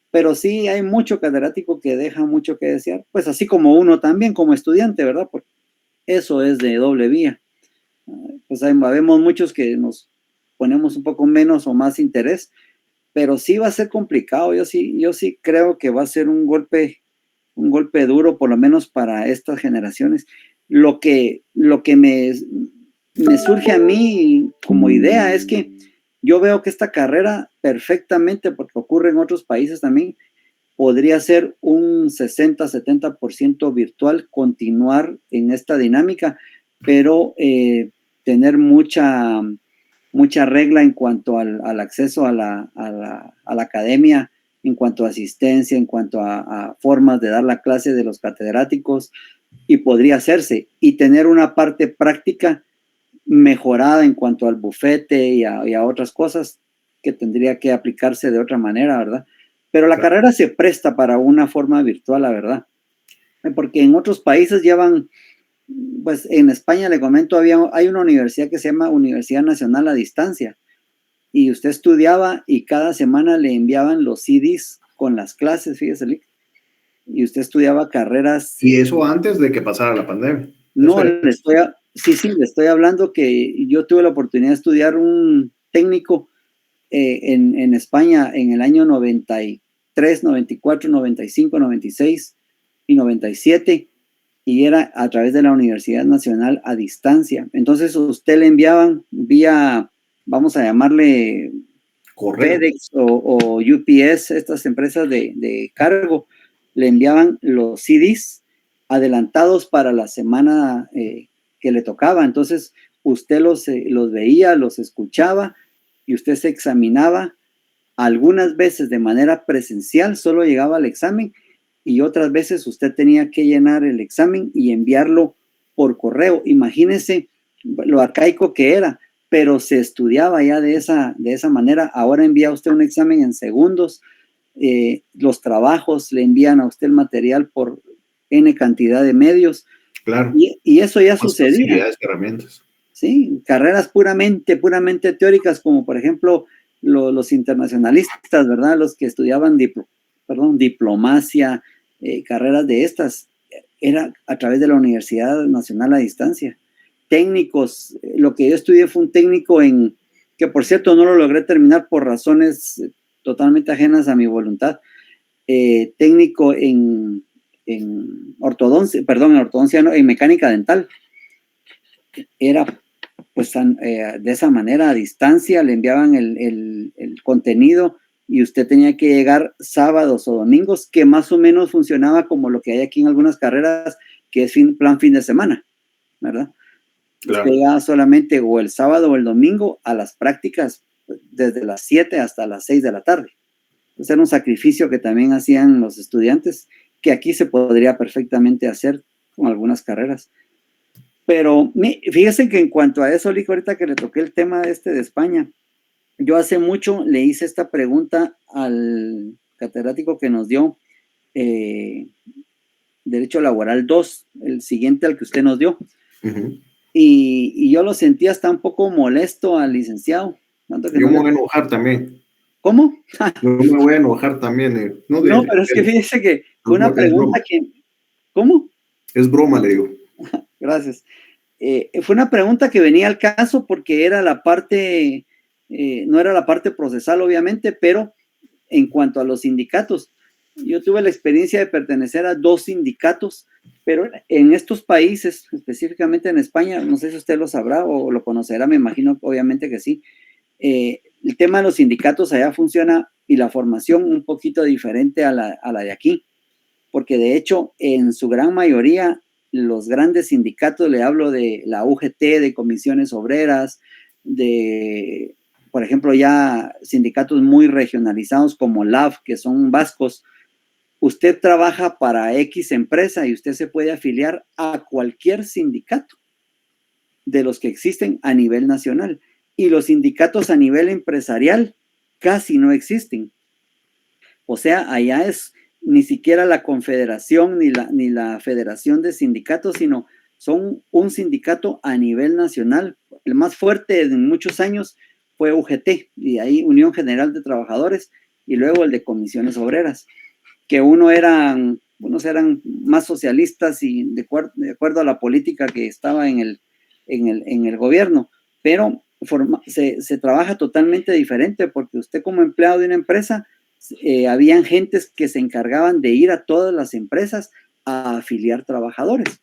Pero sí hay mucho catedrático que deja mucho que desear, pues así como uno también como estudiante, ¿verdad? Porque eso es de doble vía. Pues vemos muchos que nos ponemos un poco menos o más interés, pero sí va a ser complicado. Yo sí creo que va a ser un golpe duro, por lo menos para estas generaciones. Lo que me surge a mí como idea es que yo veo que esta carrera perfectamente, porque ocurre en otros países también, podría ser un 60-70% virtual, continuar en esta dinámica, pero tener mucha regla en cuanto al acceso a la academia, en cuanto a asistencia, en cuanto a formas de dar la clase de los catedráticos, y podría hacerse, y tener una parte práctica mejorada en cuanto al bufete y a otras cosas que tendría que aplicarse de otra manera, ¿verdad? Pero la carrera se presta para una forma virtual, la verdad, porque en otros países llevan, pues en España, le comento, hay una universidad que se llama Universidad Nacional a Distancia, y usted estudiaba y cada semana le enviaban los CDs con las clases, fíjese, y usted estudiaba carreras. Y eso antes de que pasara la pandemia. No, le estoy hablando que yo tuve la oportunidad de estudiar un técnico en España en el año 93, 94, 95, 96 y 97, y era a través de la Universidad Nacional a Distancia. Entonces usted le enviaban vía, vamos a llamarle FedEx o UPS, estas empresas de cargo, le enviaban los CDs adelantados para la semana que le tocaba. Entonces usted los veía, los escuchaba, y usted se examinaba. Algunas veces de manera presencial, solo llegaba al examen, y otras veces usted tenía que llenar el examen y enviarlo por correo. Imagínese lo arcaico que era, pero se estudiaba ya de esa manera. Ahora envía usted un examen en segundos, los trabajos le envían a usted el material por N cantidad de medios. Claro. Y eso ya sucedía. Herramientas. Sí, carreras puramente teóricas, como por ejemplo los internacionalistas, ¿verdad? Los que estudiaban diplomacia, carreras de estas, era a través de la Universidad Nacional a Distancia. Técnicos, lo que yo estudié fue un técnico que por cierto no lo logré terminar por razones totalmente ajenas a mi voluntad, técnico en mecánica dental. Era pues de esa manera a distancia, le enviaban el contenido y usted tenía que llegar sábados o domingos, que más o menos funcionaba como lo que hay aquí en algunas carreras, que es plan fin de semana, ¿verdad? Claro. Usted llegaba solamente o el sábado o el domingo a las prácticas desde las 7 hasta las 6 de la tarde. Entonces era un sacrificio que también hacían los estudiantes, que aquí se podría perfectamente hacer con algunas carreras. Pero fíjense que en cuanto a eso, Lico, ahorita que le toqué el tema de España, yo hace mucho le hice esta pregunta al catedrático que nos dio Derecho Laboral 2, el siguiente al que usted nos dio. Y yo lo sentía hasta un poco molesto al licenciado. Yo me voy a enojar también. ¿Cómo? Yo me voy a enojar también. No, pero es que fíjese que fue una pregunta que... ¿Cómo? Es broma, le digo. Gracias. Fue una pregunta que venía al caso porque era la parte, no era la parte procesal obviamente, pero en cuanto a los sindicatos, yo tuve la experiencia de pertenecer a 2 sindicatos, pero en estos países, específicamente en España, no sé si usted lo sabrá o lo conocerá, me imagino obviamente que sí, el tema de los sindicatos allá funciona y la formación un poquito diferente a la de aquí, porque de hecho en su gran mayoría los grandes sindicatos, le hablo de la UGT, de comisiones obreras, de, por ejemplo, ya sindicatos muy regionalizados como LAV, que son vascos. Usted trabaja para X empresa y usted se puede afiliar a cualquier sindicato de los que existen a nivel nacional. Y los sindicatos a nivel empresarial casi no existen. O sea, allá es ni siquiera la confederación ni la federación de sindicatos, sino son un sindicato a nivel nacional. El más fuerte en muchos años fue UGT, y ahí Unión General de Trabajadores, y luego el de comisiones obreras, que unos eran más socialistas y de acuerdo a la política que estaba en el gobierno, pero se trabaja totalmente diferente, porque usted como empleado de una empresa, habían gentes que se encargaban de ir a todas las empresas a afiliar trabajadores,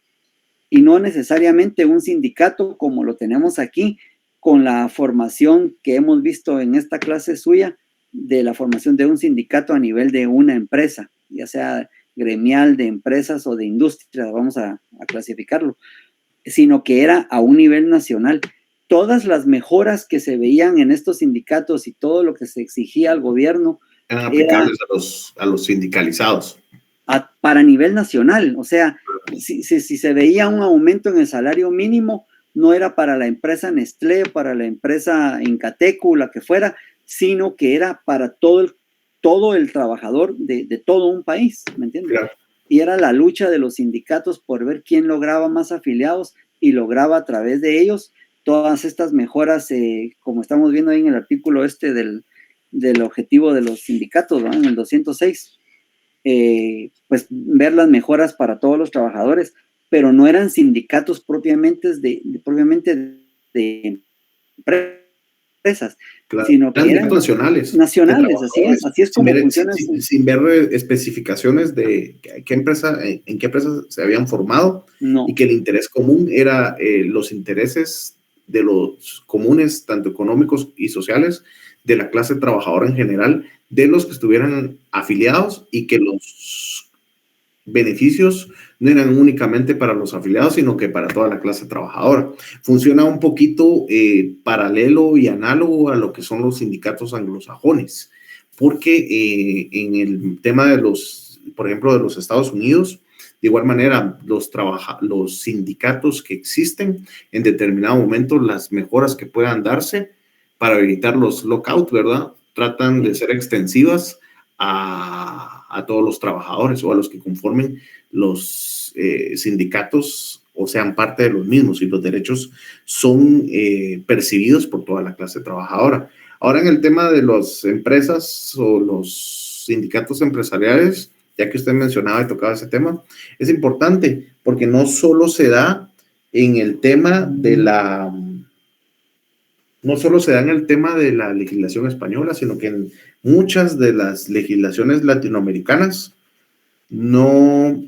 y no necesariamente un sindicato como lo tenemos aquí, con la formación que hemos visto en esta clase suya, de la formación de un sindicato a nivel de una empresa. ya sea gremial, de empresas o de industria, vamos a clasificarlo, sino que era a un nivel nacional. Todas las mejoras que se veían en estos sindicatos y todo lo que se exigía al gobierno eran aplicables a los sindicalizados. Para nivel nacional. O sea, si se veía un aumento en el salario mínimo, no era para la empresa Nestlé, para la empresa Incatecu, la que fuera, sino que era para todo el trabajador de todo un país, ¿me entiendes? Claro. Y era la lucha de los sindicatos por ver quién lograba más afiliados y lograba a través de ellos todas estas mejoras, como estamos viendo ahí en el artículo del objetivo de los sindicatos, ¿no? En el 206, pues ver las mejoras para todos los trabajadores, pero no eran sindicatos propiamente de empresas, claro, sino que eran nacionales, así es como funciona. Sin ver especificaciones de en qué empresa se habían formado, no. Y que el interés común era los intereses de los comunes, tanto económicos y sociales, de la clase trabajadora en general, de los que estuvieran afiliados, y que los beneficios no eran únicamente para los afiliados, sino que para toda la clase trabajadora. Funciona un poquito paralelo y análogo a lo que son los sindicatos anglosajones, porque en el tema de por ejemplo, de los Estados Unidos, de igual manera, los sindicatos que existen, en determinado momento, las mejoras que puedan darse para evitar los lockouts, ¿verdad? Tratan de ser extensivas a todos los trabajadores o a los que conformen los sindicatos o sean parte de los mismos, y los derechos son percibidos por toda la clase trabajadora. Ahora, en el tema de las empresas o los sindicatos empresariales, ya que usted mencionaba y tocaba ese tema, es importante porque no solo se da en el tema de la legislación española, sino que en muchas de las legislaciones latinoamericanas no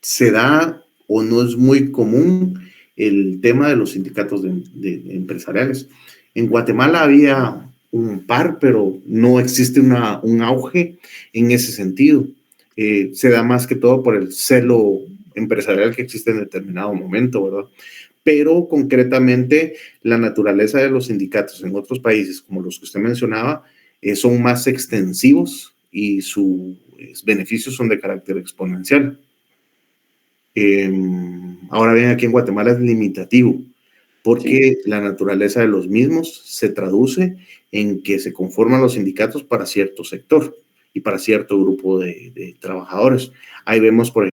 se da o no es muy común el tema de los sindicatos de empresariales. En Guatemala había un par, pero no existe un auge en ese sentido. Se da más que todo por el celo empresarial que existe en determinado momento, ¿verdad? Pero concretamente la naturaleza de los sindicatos en otros países, como los que usted mencionaba, son más extensivos y sus beneficios son de carácter exponencial. Ahora bien, aquí en Guatemala es limitativo, porque la naturaleza de los mismos se traduce en que se conforman los sindicatos para cierto sector y para cierto grupo de trabajadores. Ahí vemos, por